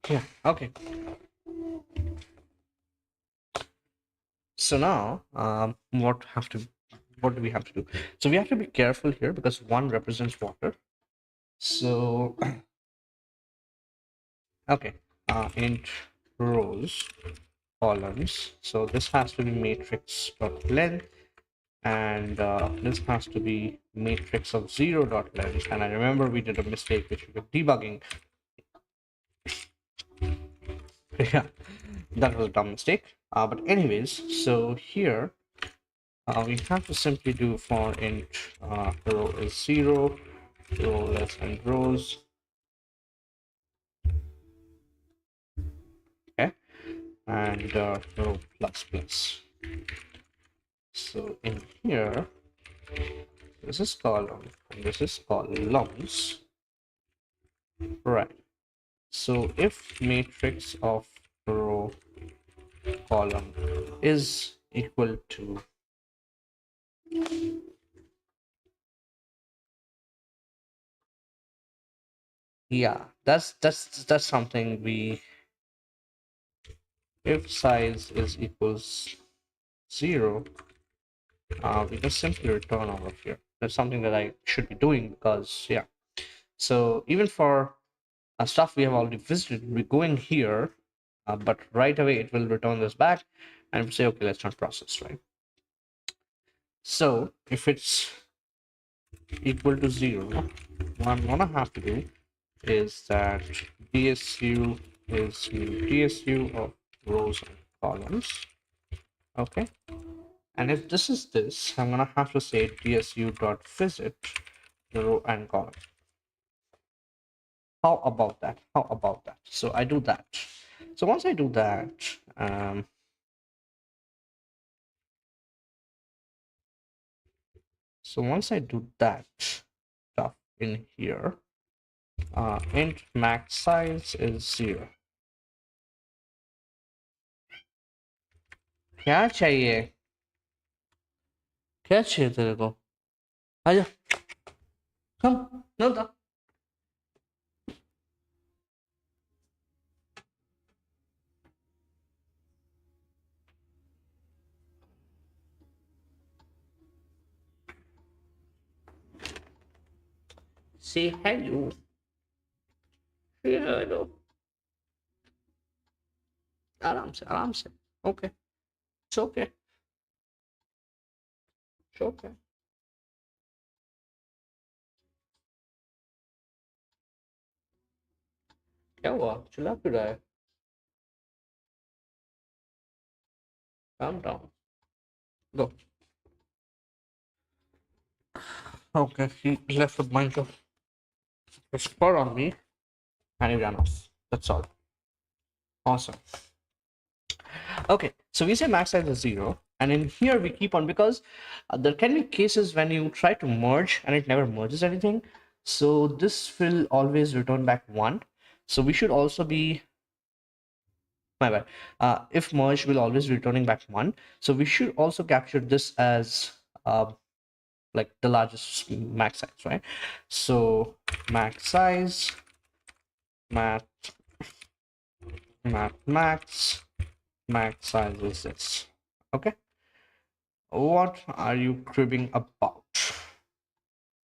Yeah, okay. So now, what do we have to do? So we have to be careful here because one represents water. So, okay, int rows, columns. So this has to be matrix dot length, and this has to be matrix of 0 dot length. And I remember we did a mistake which we were debugging. Yeah, that was a dumb mistake. But anyways, so here we have to simply do for int row is 0, row less than rows. Okay, and row plus plus. So in here, this is column and this is columns. Right. So if matrix of row column is equal to yeah, that's something we if size is equals 0, we can simply return out of here. That's something that I should be doing because yeah. So even for stuff we have already visited, we go in here, but right away it will return this back and say, okay, let's not process, right? So if it's equal to 0, what I'm gonna have to do is that DSU is DSU of rows and columns. Okay. And if this is this, I'm gonna have to say DSU dot visit the row and column. How about that? How about that? So I do that. So once I do that, so once I do that stuff in here, int max size is 0. क्या चाहिए क्या चाहिए तेरे को आजा come no da say hello say hello आराम से okay it's okay it's okay क्या हुआ चिल्ला क्यों रहा है calm down go okay he left a bunch of spur on me and he ran off that's all awesome. Okay, so we say max size is 0, and in here we keep on because there can be cases when you try to merge and it never merges anything. So this will always return back 1. So we should also be, my bad, if merge will always returning back 1. So we should also capture this as like the largest max size, right? So max size, math, max size is this. Okay. What are you cribbing about?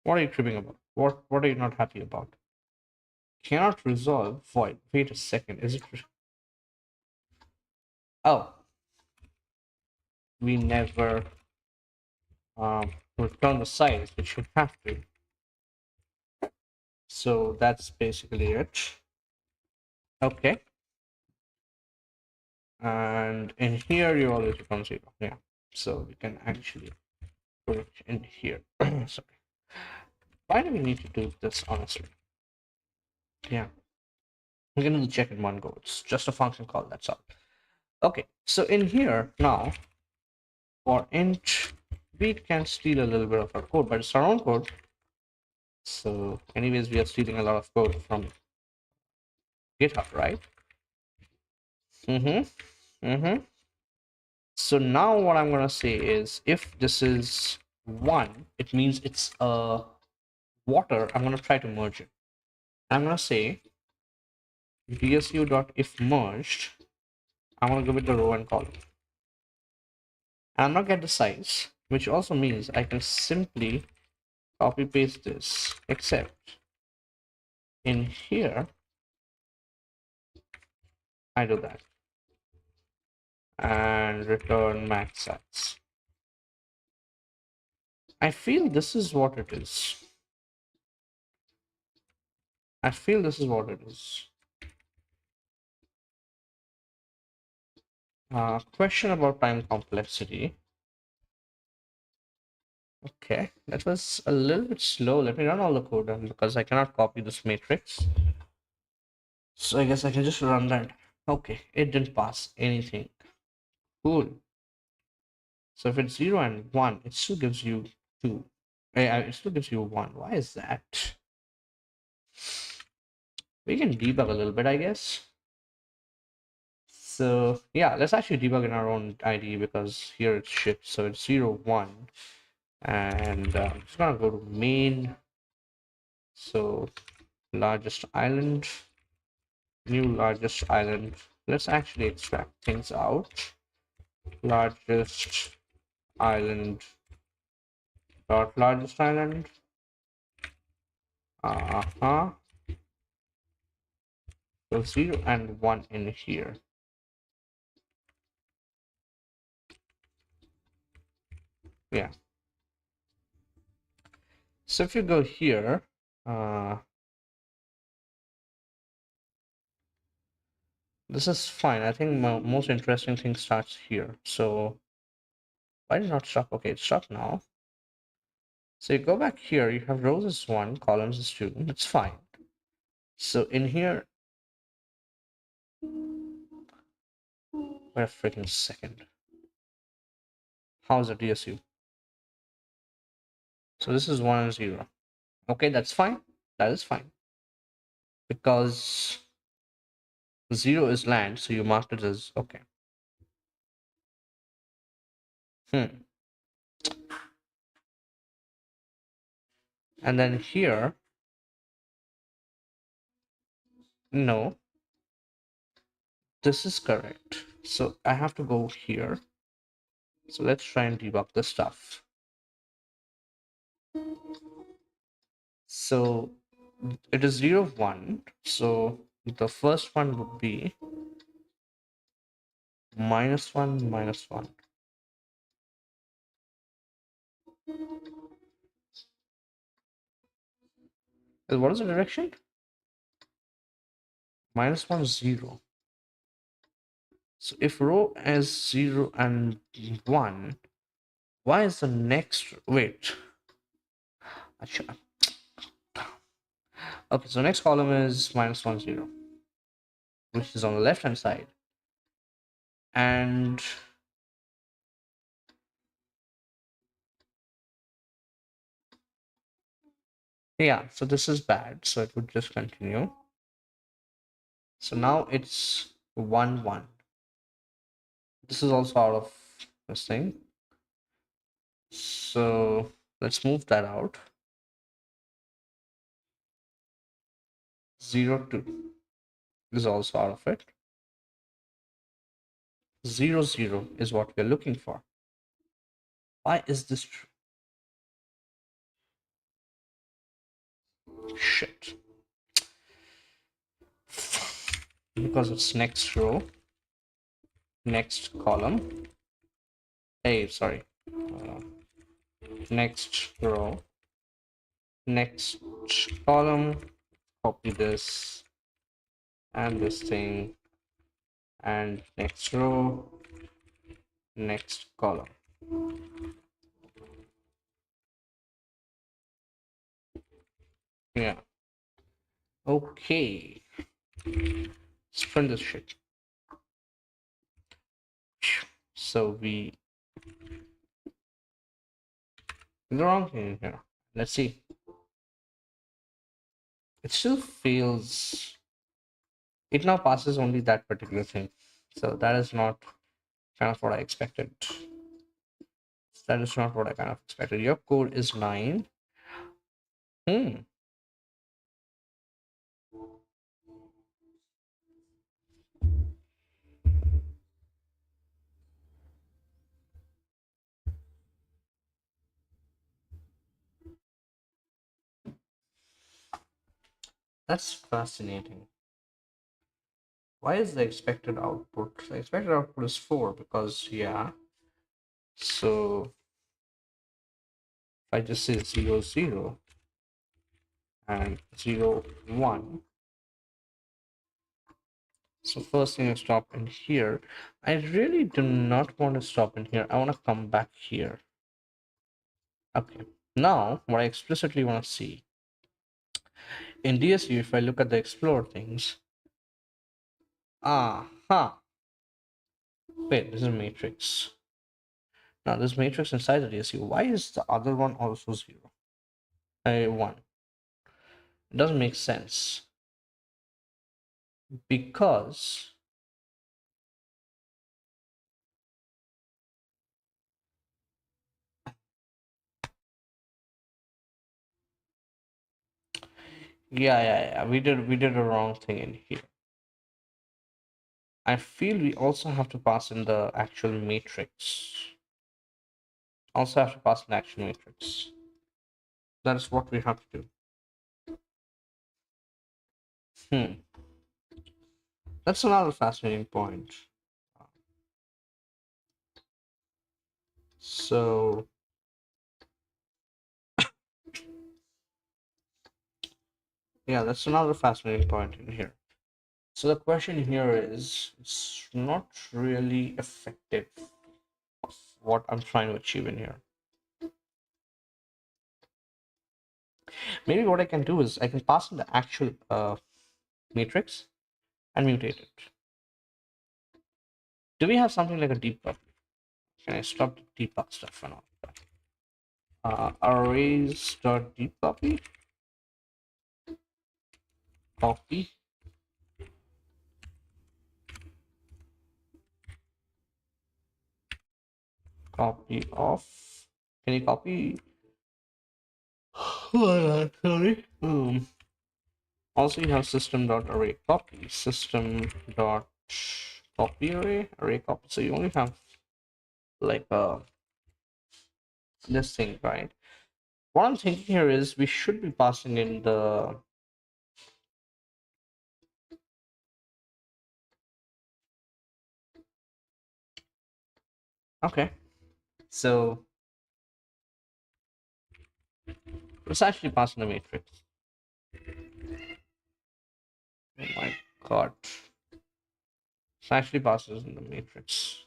What are you cribbing about? What are you not happy about? Cannot resolve void. Wait a second. Is it? Oh, we never return the size, which you have to. So that's basically it. Okay. And in here, you always return 0. Yeah. So we can actually put it in here. Sorry. Why do we need to do this, honestly? Yeah. We're going to check in one go. It's just a function call. That's all. Okay. So in here now, for int, we can steal a little bit of our code, but it's our own code. So anyways, we are stealing a lot of code from GitHub, right? So now what I'm gonna say is if this is 1, it means it's water. I'm gonna try to merge it. I'm gonna say DSU.if merged, I'm going to give it the row and column. And I'm not get the size, which also means I can simply copy paste this, except in here, I do that and return max size. I feel this is what it is. I feel this is what it is. Question about time complexity. Okay, that was a little bit slow. Let me run all the code because I cannot copy this matrix. So I guess I can just run that. Okay, it didn't pass anything. Cool. So if it's 0 and 1, it still gives you 2. It still gives you 1. Why is that? We can debug a little bit, I guess. So yeah, let's actually debug in our own IDE because here it's shipped. So it's 0, 1. And I'm just gonna go to main. So largest island, new largest island. Let's actually extract things out. Largest island dot largest island. So 0 and 1 in here. Yeah. So if you go here, this is fine. I think my most interesting thing starts here. So why did it not stop? Okay, it's stopped now. So you go back here, you have rows is 1, columns is 2. It's fine. So in here, wait a freaking second. How's the DSU? So this is 1 and 0. Okay, that's fine. That is fine. Because 0 is land, so you marked it as okay. And then here, no, this is correct. So I have to go here. So let's try and debug the stuff. So it is 0, 1. So the first one would be -1, -1. What is the direction? -1, 0. So if row is 0 and 1, why is the next wait? Okay, so next column is -1, 0, which is on the left hand side. And yeah, so this is bad. So it would just continue. So now it's 1, 1. This is also out of this thing. So let's move that out. 0, 2 is also out of it. 0, 0 is what we're looking for. Why is this true? Shit. Because it's next row, next column. Hey, sorry. Next row, next column. Copy this and this thing, and next row, next column. Yeah. Okay. Let's print this shit. So we did the wrong thing here. Let's see. It still feels. It now passes only that particular thing. So that is not kind of what I expected. That is not what I kind of expected. Your code is 9. That's fascinating. Why is the expected output? The expected output is 4 because, yeah. So if I just say 0, 0 and 0, 1. So first thing I stop in here. I really do not want to stop in here. I want to come back here. Okay. Now, what I explicitly want to see in DSU, if I look at the explore things, wait, this is matrix. Now, this matrix inside the DSU. Why is the other one also 0? 1. It doesn't make sense because yeah, we did a wrong thing in here. I feel we also have to pass in the actual matrix. Also have to pass an actual matrix. That is what we have to do. That's another fascinating point. So yeah, that's another fascinating point in here. So the question here is, it's not really effective of what I'm trying to achieve in here. Maybe what I can do is I can pass in the actual matrix and mutate it. Do we have something like a debug? Can I stop the debug stuff for now? Arrays.debug copy of. Can you copy? Sorry. Also, you have system.array copy, system.copy array copy. So you only have like this thing, right? What I'm thinking here is we should be passing in the okay. So let's actually pass in the matrix. Oh my god. Let's actually passes in the matrix.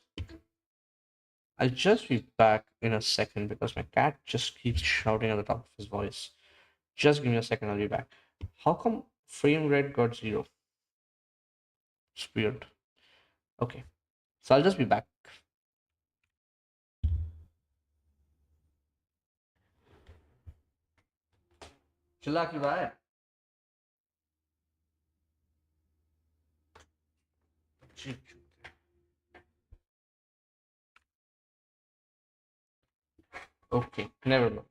I'll just be back in a second because my cat just keeps shouting at the top of his voice. Just give me a second, I'll be back. How come frame rate got 0? It's weird. Okay, so I'll just be back. Chilla ki bhai. Okay, never mind.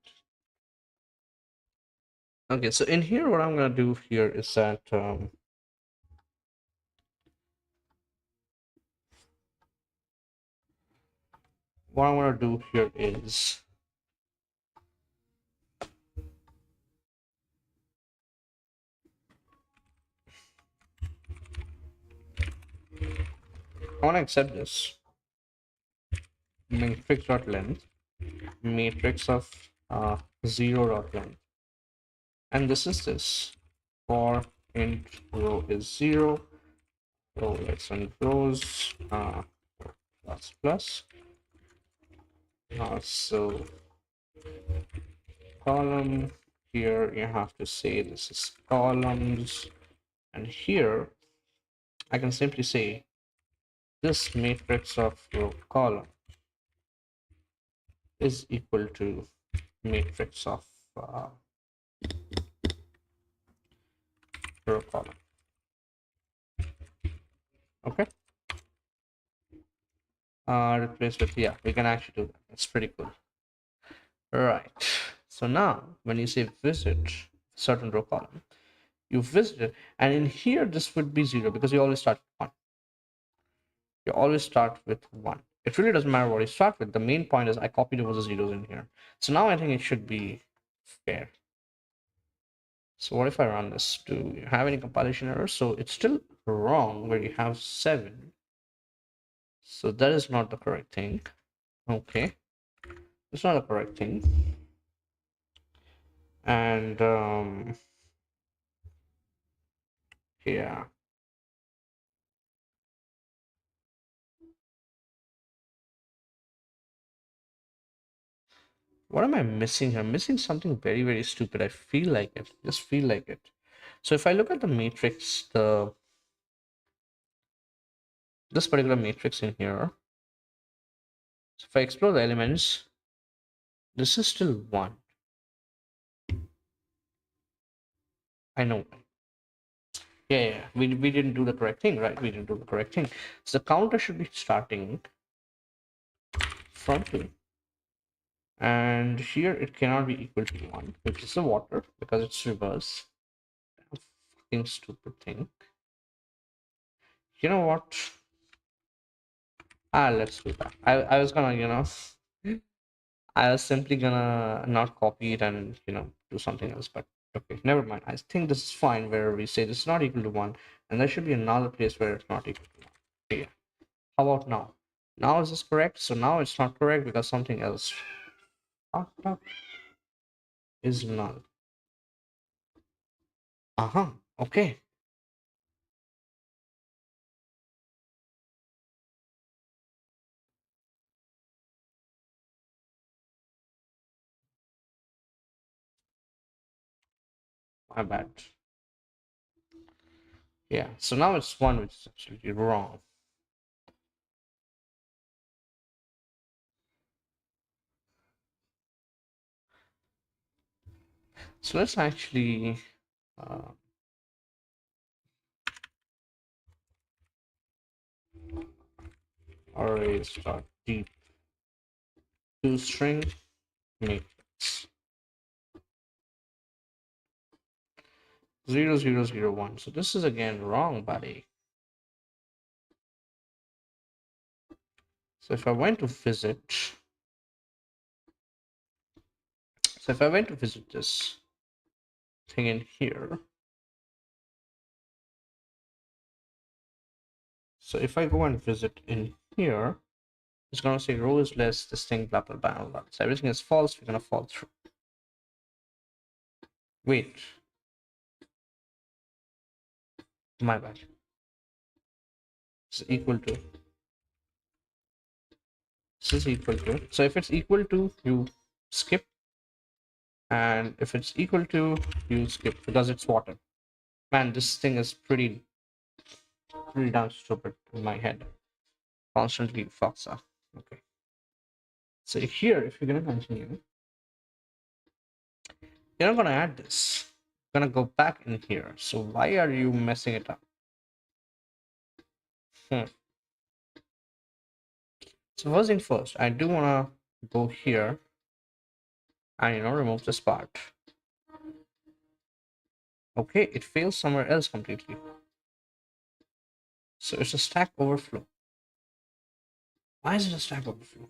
Okay, so in here, what I'm gonna do here is that what I'm gonna do here is I want to accept this matrix.length, matrix of 0.length, and this is this for int row is 0. So let's run rows plus plus. So column here you have to say this is columns, and here I can simply say this matrix of row column is equal to matrix of row column. Okay. Replace with, yeah, we can actually do that. That's pretty cool. Right. So now when you say visit certain row column, you visit it, and in here this would be 0 because you always start with 1. You always start with 1. It really doesn't matter what you start with. The main point is I copied over the zeros in here. So now I think it should be fair. So what if I run this? Do you have any compilation errors? So it's still wrong where you have 7. So that is not the correct thing. Okay, it's not the correct thing. And yeah, what am I missing? I'm missing something very, very stupid. I feel like it. Just feel like it. So if I look at the matrix, the this particular matrix in here, so if I explore the elements, this is still 1. I know. Yeah, we didn't do the correct thing, right? We didn't do the correct thing. So the counter should be starting from 2. And here it cannot be equal to 1, which is the water, because it's reverse. Fucking stupid thing. You know what? Let's do that. I was gonna, I was simply gonna not copy it and, do something else, but okay, never mind. I think this is fine where we say this is not equal to 1, and there should be another place where it's not equal to 1. Okay, yeah. How about now? Now is this correct? So now it's not correct because something else is null. Uh-huh. Okay. My bad. Yeah. So now it's 1, which is absolutely wrong. So let's actually uh, array start deep to string matrix 0001. So this is again wrong, buddy. So if I went to visit, so if I went to visit this thing in here, so if I go and visit in here, it's gonna say row is less, this thing, blah blah blah blah. So everything is false, we're gonna fall through. Wait, my bad. It's equal to. This is equal to. So if it's equal to, you skip, and if it's equal to, you skip because it's water. Man, this thing is pretty damn stupid in my head. Constantly fucks up. Okay. So here, if you're gonna continue, you're not gonna add this. You're gonna go back in here. So why are you messing it up? Hmm. So first thing first, I do wanna go here and remove this part. Okay, it fails somewhere else completely. So it's a stack overflow. Why is it a stack overflow?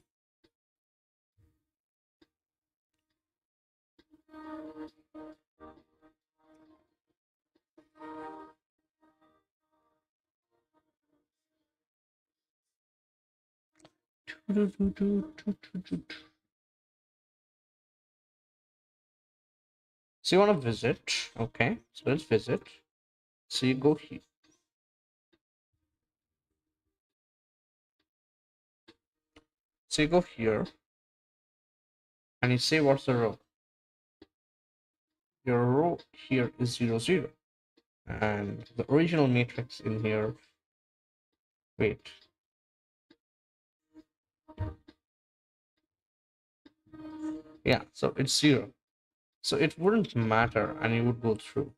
So you want to visit. Okay, so let's visit. So you go here. So you go here and you say what's the row? Your row here is 0 0. And the original matrix in here. Wait. Yeah, so it's 0. So it wouldn't matter and you would go through.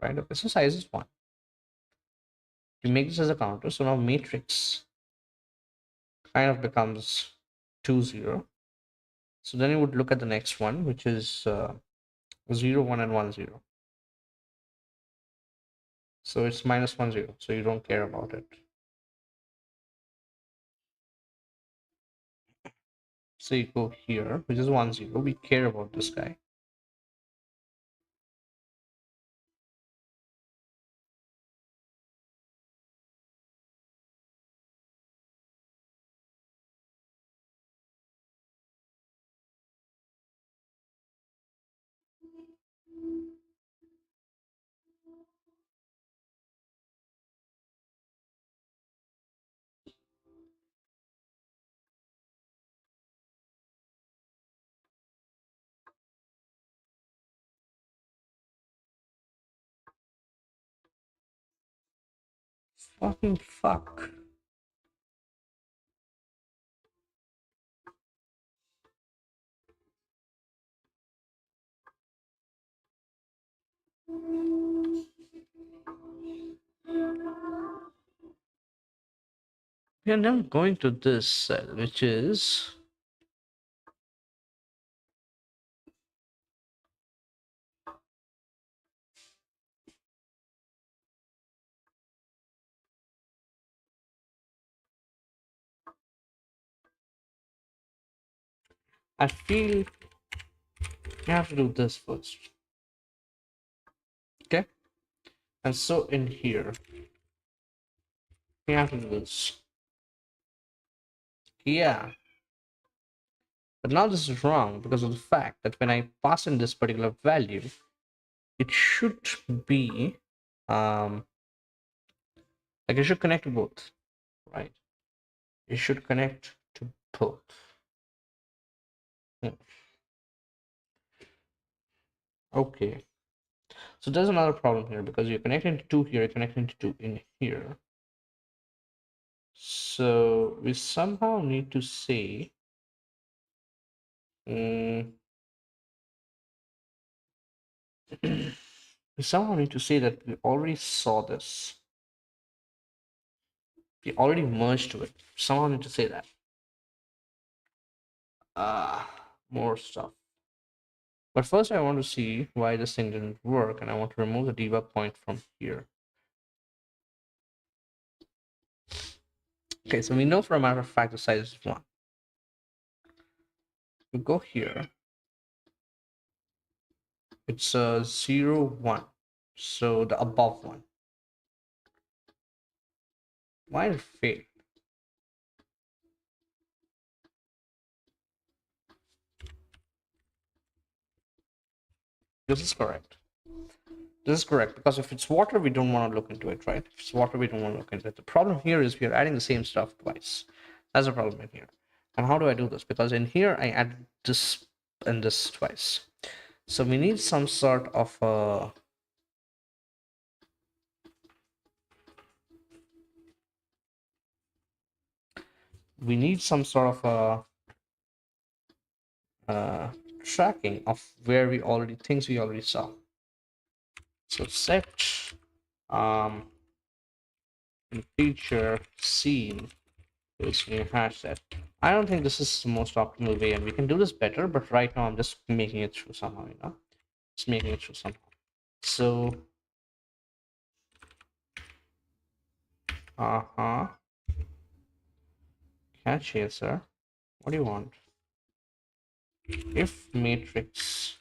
Right? Okay, so size is 1. You make this as a counter. So now matrix kind of becomes 2 0. So then you would look at the next one, which is 0 1 and 1 0. So it's minus 1 0. So you don't care about it. So you go here, which is 1 0. We care about this guy. Fucking fuck. We are now going to this cell, which is I feel you have to do this first. Okay? And so in here, you have to do this. Yeah. But now this is wrong because of the fact that when I pass in this particular value, it should be like it should connect to both, right? It should connect to both. Hmm. Okay. So there's another problem here because you're connecting to 2 here, you're connecting to 2 in here. So we somehow need to say we somehow need to say that we already saw this. We already merged to it. Somehow need to say that. More stuff. But first I want to see why this thing didn't work, and I want to remove the debug point from here. Okay, so we know for a matter of fact the size is 1. We go here. It's a 0, 1. So the above one. Why did it fail? This is correct. This is correct, because if it's water, we don't want to look into it, right? If it's water, we don't want to look into it. The problem here is we are adding the same stuff twice. That's the problem in here. And how do I do this? Because in here, I add this and this twice. So we need some sort of we need some sort of tracking of where we already things we already saw. So set feature scene is new hash set. I don't think this is the most optimal way, and we can do this better, but right now I'm just making it through somehow, just making it through somehow. So catch here, sir. What do you want? If matrix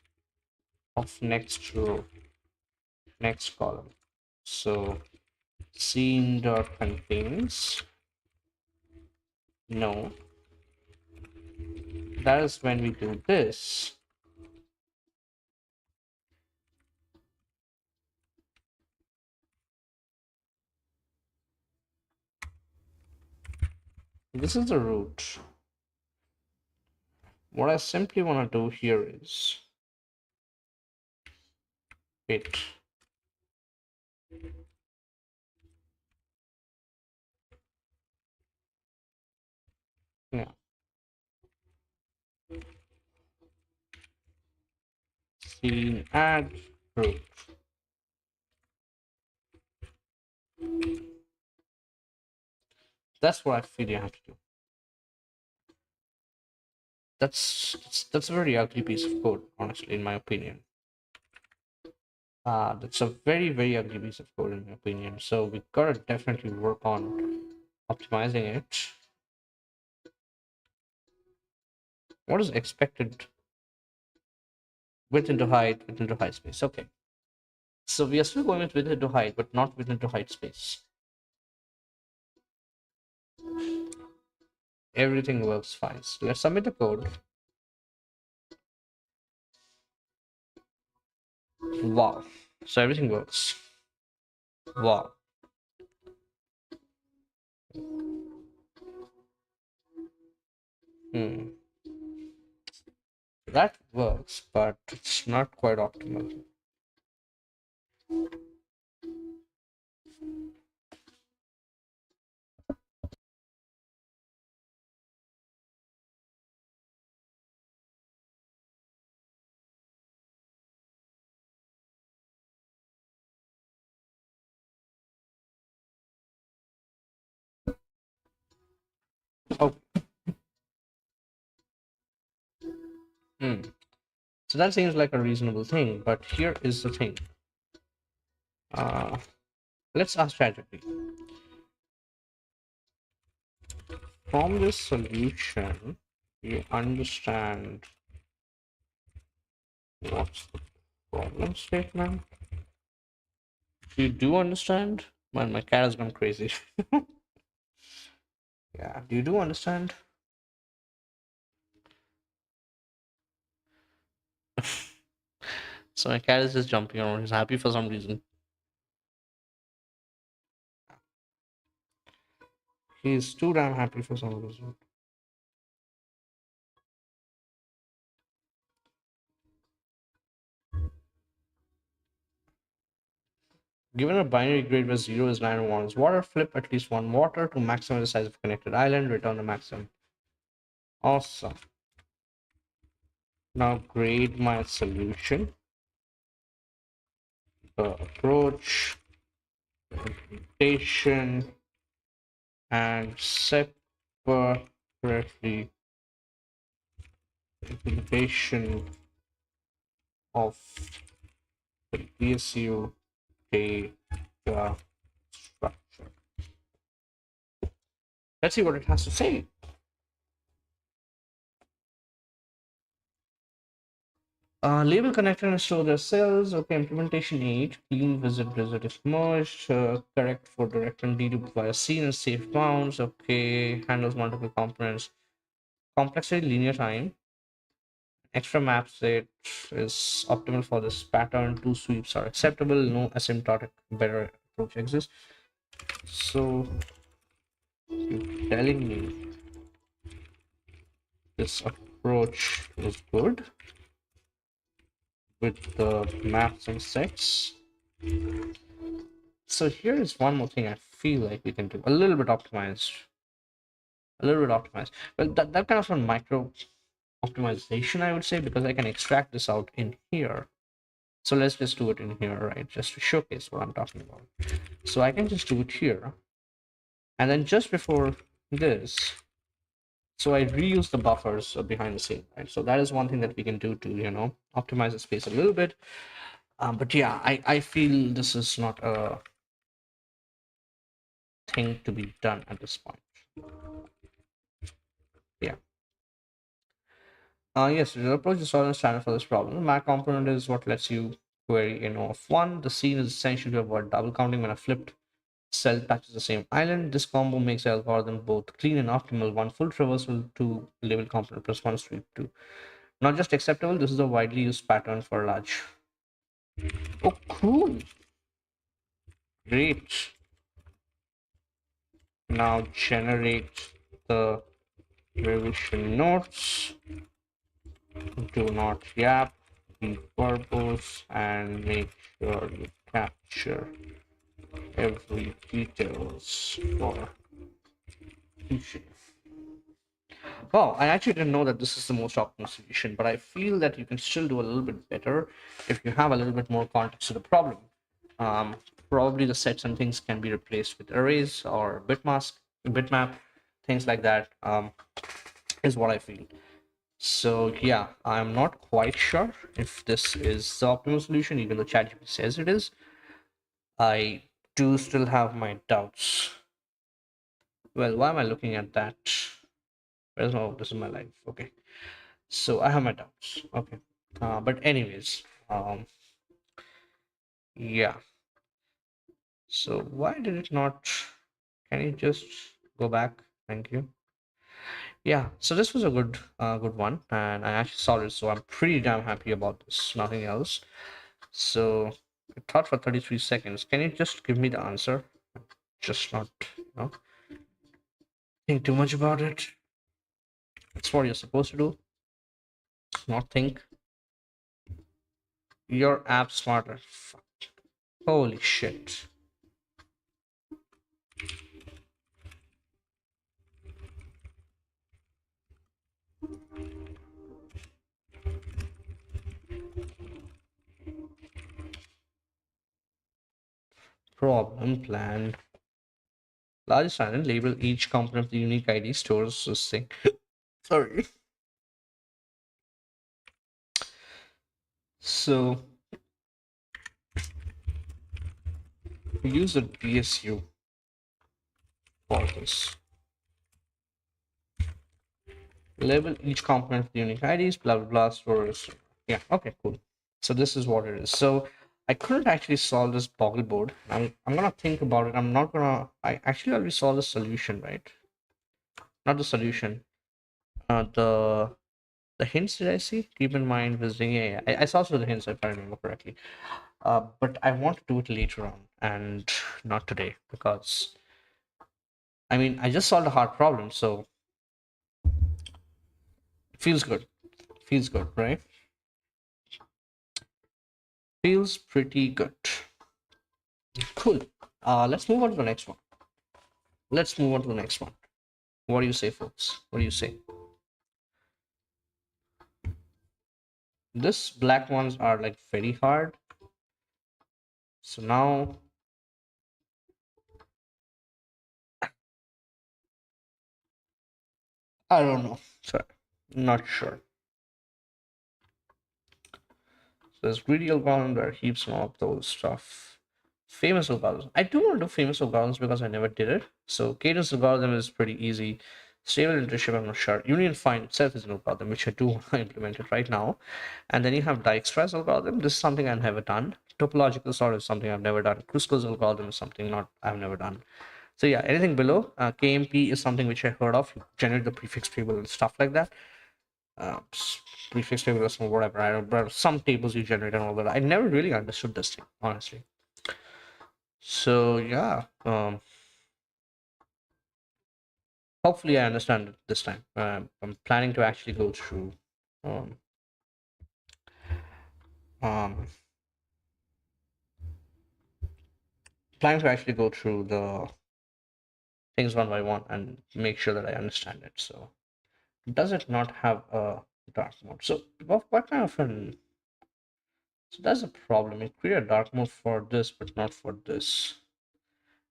of next row, next column. So scene dot contains no. That is when we do this. This is the root. What I simply want to do here is it. Yeah. Scene add root. That's what I feel you have to do. That's a very ugly piece of code, honestly, in my opinion. That's a very, very ugly piece of code, in my opinion. So we gotta definitely work on optimizing it. What is expected width into height, width into height space? Okay. So we are still going with width into height, but not width into height space. Everything works fine. So let's submit the code. Wow. So everything works. Wow. That works, but it's not quite optimal. Oh, hmm. So that seems like a reasonable thing, but here is the thing. Uh, let's ask ChatGPT. From this solution, you understand what's the problem statement? You do understand? Man, my cat has gone crazy. Yeah, you do understand? So my cat is just jumping around. He's happy for some reason. He's too damn happy for some reason. Given a binary grid where 0 is 9 and 1 is water, flip at least one water to maximize the size of connected island, return the maximum. Awesome. Now grade my solution. The approach, implementation, and separately implementation of the DSU data structure. Let's see what it has to say. Label connector and store their cells. Okay, implementation 8. Clean visit is merged. Correct for direct and dedupe via scene and safe bounds. Okay, handles multiple components. Complexity linear time. Extra map set is optimal for this pattern. Two sweeps are acceptable. No asymptotic better approach exists. So you're telling me this approach is good with the maps and sets. So here is one more thing I feel like we can do a little bit optimized. A little bit optimized. Well, that kind of a micro optimization, I would say, because I can extract this out in here. So let's just do it in here, right? Just to showcase what I'm talking about. So I can just do it here. And then just before this, so I reuse the buffers behind the scene, right? So that is one thing that we can do to, optimize the space a little bit. But yeah, I feel this is not a thing to be done at this point. Yeah. Yes, the approach is solving standard for this problem. The Mac component is what lets you query in O of 1. The scene is essential to avoid double counting when a flipped cell touches the same island. This combo makes the algorithm both clean and optimal. One full traversal to label component plus one sweep to. Not just acceptable, this is a widely used pattern for large. Oh, cool. Great. Now generate the revision notes. Do not yap, be verbose, and make sure you capture every details for teaching. Well, I actually didn't know that this is the most optimal solution, but I feel that you can still do a little bit better if you have a little bit more context to the problem. Um, Probably the sets and things can be replaced with arrays or bitmap, things like that, is what I feel. So yeah, I'm not quite sure if this is the optimal solution, even though ChatGPT says it is. I do still have my doubts. Well, why am I looking at that? Where's no, this is my life. Okay. So I have my doubts. Okay. But anyways, yeah. So why did it not? Can you just go back? Thank you. Yeah. So this was a good one, and I actually saw it, so I'm pretty damn happy about this. Nothing else. So I thought for 33 seconds. Can you just give me the answer? Just not, think too much about it. It's what you're supposed to do. Not think. Your app smarter. Fuck. Holy shit. Problem plan. largest island, label each component with the unique ID, stores this thing. Sorry. So we use the DSU for this. Label each component with unique IDs, blah blah blah, stores. Yeah, okay, cool. So this is what it is. So I couldn't actually solve this boggle board. I'm gonna think about it. I'm not gonna I actually already saw the solution, right? Not the solution. The hints did I see? Keep in mind visiting. Yeah, yeah. I saw some of the hints if I remember correctly. But I want to do it later on and not today because I mean I just solved a hard problem, so it feels good. Feels good, right? Feels pretty good. Cool. Let's move on to the next one. Let's move on to the next one. What do you say, folks? What do you say? This black ones are like very hard. So now I don't know. Sorry, not sure. So there's greedy algorithm where heaps and all of those stuff. Famous algorithms. I do want to do famous algorithms because I never did it. So cadence algorithm is pretty easy. Stable internship, I'm not sure. Union find itself is an algorithm, which I do want to implement it right now. And then you have Dijkstra's algorithm. This is something I've never done. Topological sort is something I've never done. Kruskal's algorithm is something not I've never done. So yeah, anything below KMP is something which I heard of. You generate the prefix table and stuff like that. Uh, Prefix table or whatever. I don't. But some tables you generate and all that. I never really understood this thing, honestly. So yeah, hopefully I understand it this time. I'm planning to actually go through. Um, um, Planning to actually go through the things one by one and make sure that I understand it. So does it not have a dark mode? So what kind of an so that's a problem. It created a dark mode for this, but not for this.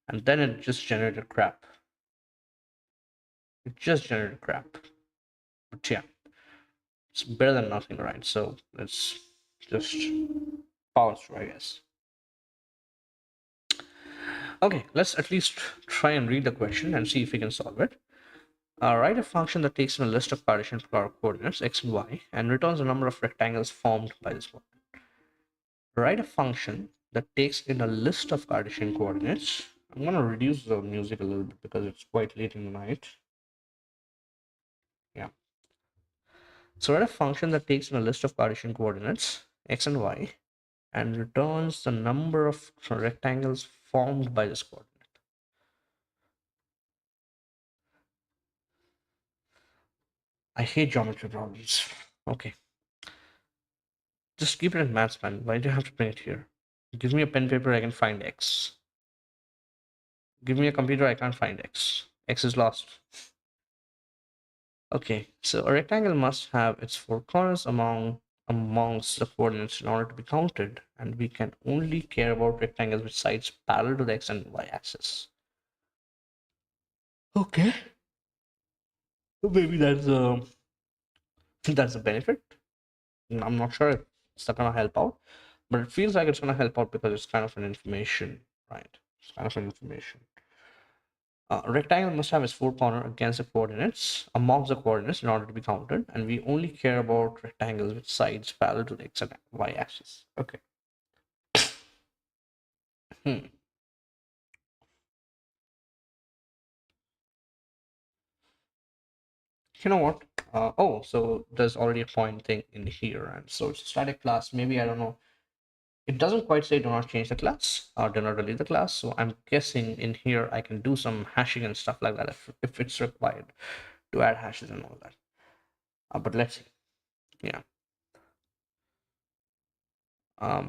And then it just generated crap. It just generated crap. But yeah, it's better than nothing, right? So let's just power through, I guess. Okay, let's at least try and read the question and see if we can solve it. Write a function that takes in a list of Cartesian coordinates x and y and returns a number of rectangles formed by this one. Write a function that takes in a list of Cartesian coordinates. I'm going to reduce the music a little bit because it's quite late in the night. Yeah. So write a function that takes in a list of Cartesian coordinates x and y and returns the number of rectangles formed by this coordinate. I hate geometry problems. Okay. Just keep it in maths, man. Why do you have to bring it here? Give me a pen paper, I can find x. Give me a computer, I can't find x. X is lost. Okay, so a rectangle must have its four corners amongst the coordinates in order to be counted, and we can only care about rectangles with sides parallel to the x and y axis. Okay, so maybe that's a benefit. I'm not sure if it's not gonna help out, but it feels like it's gonna help out because it's kind of an information, right? It's kind of an information. A rectangle must have its four corner against the coordinates, amongst the coordinates in order to be counted, and we only care about rectangles with sides parallel to the x and y axis. Okay. Hmm. You know what? Oh, so there's already a point thing in here, and so it's a static class. Maybe I don't know. It doesn't quite say do not change the class or do not delete the class. So I'm guessing in here I can do some hashing and stuff like that if it's required to add hashes and all that. But let's see. Yeah. Um,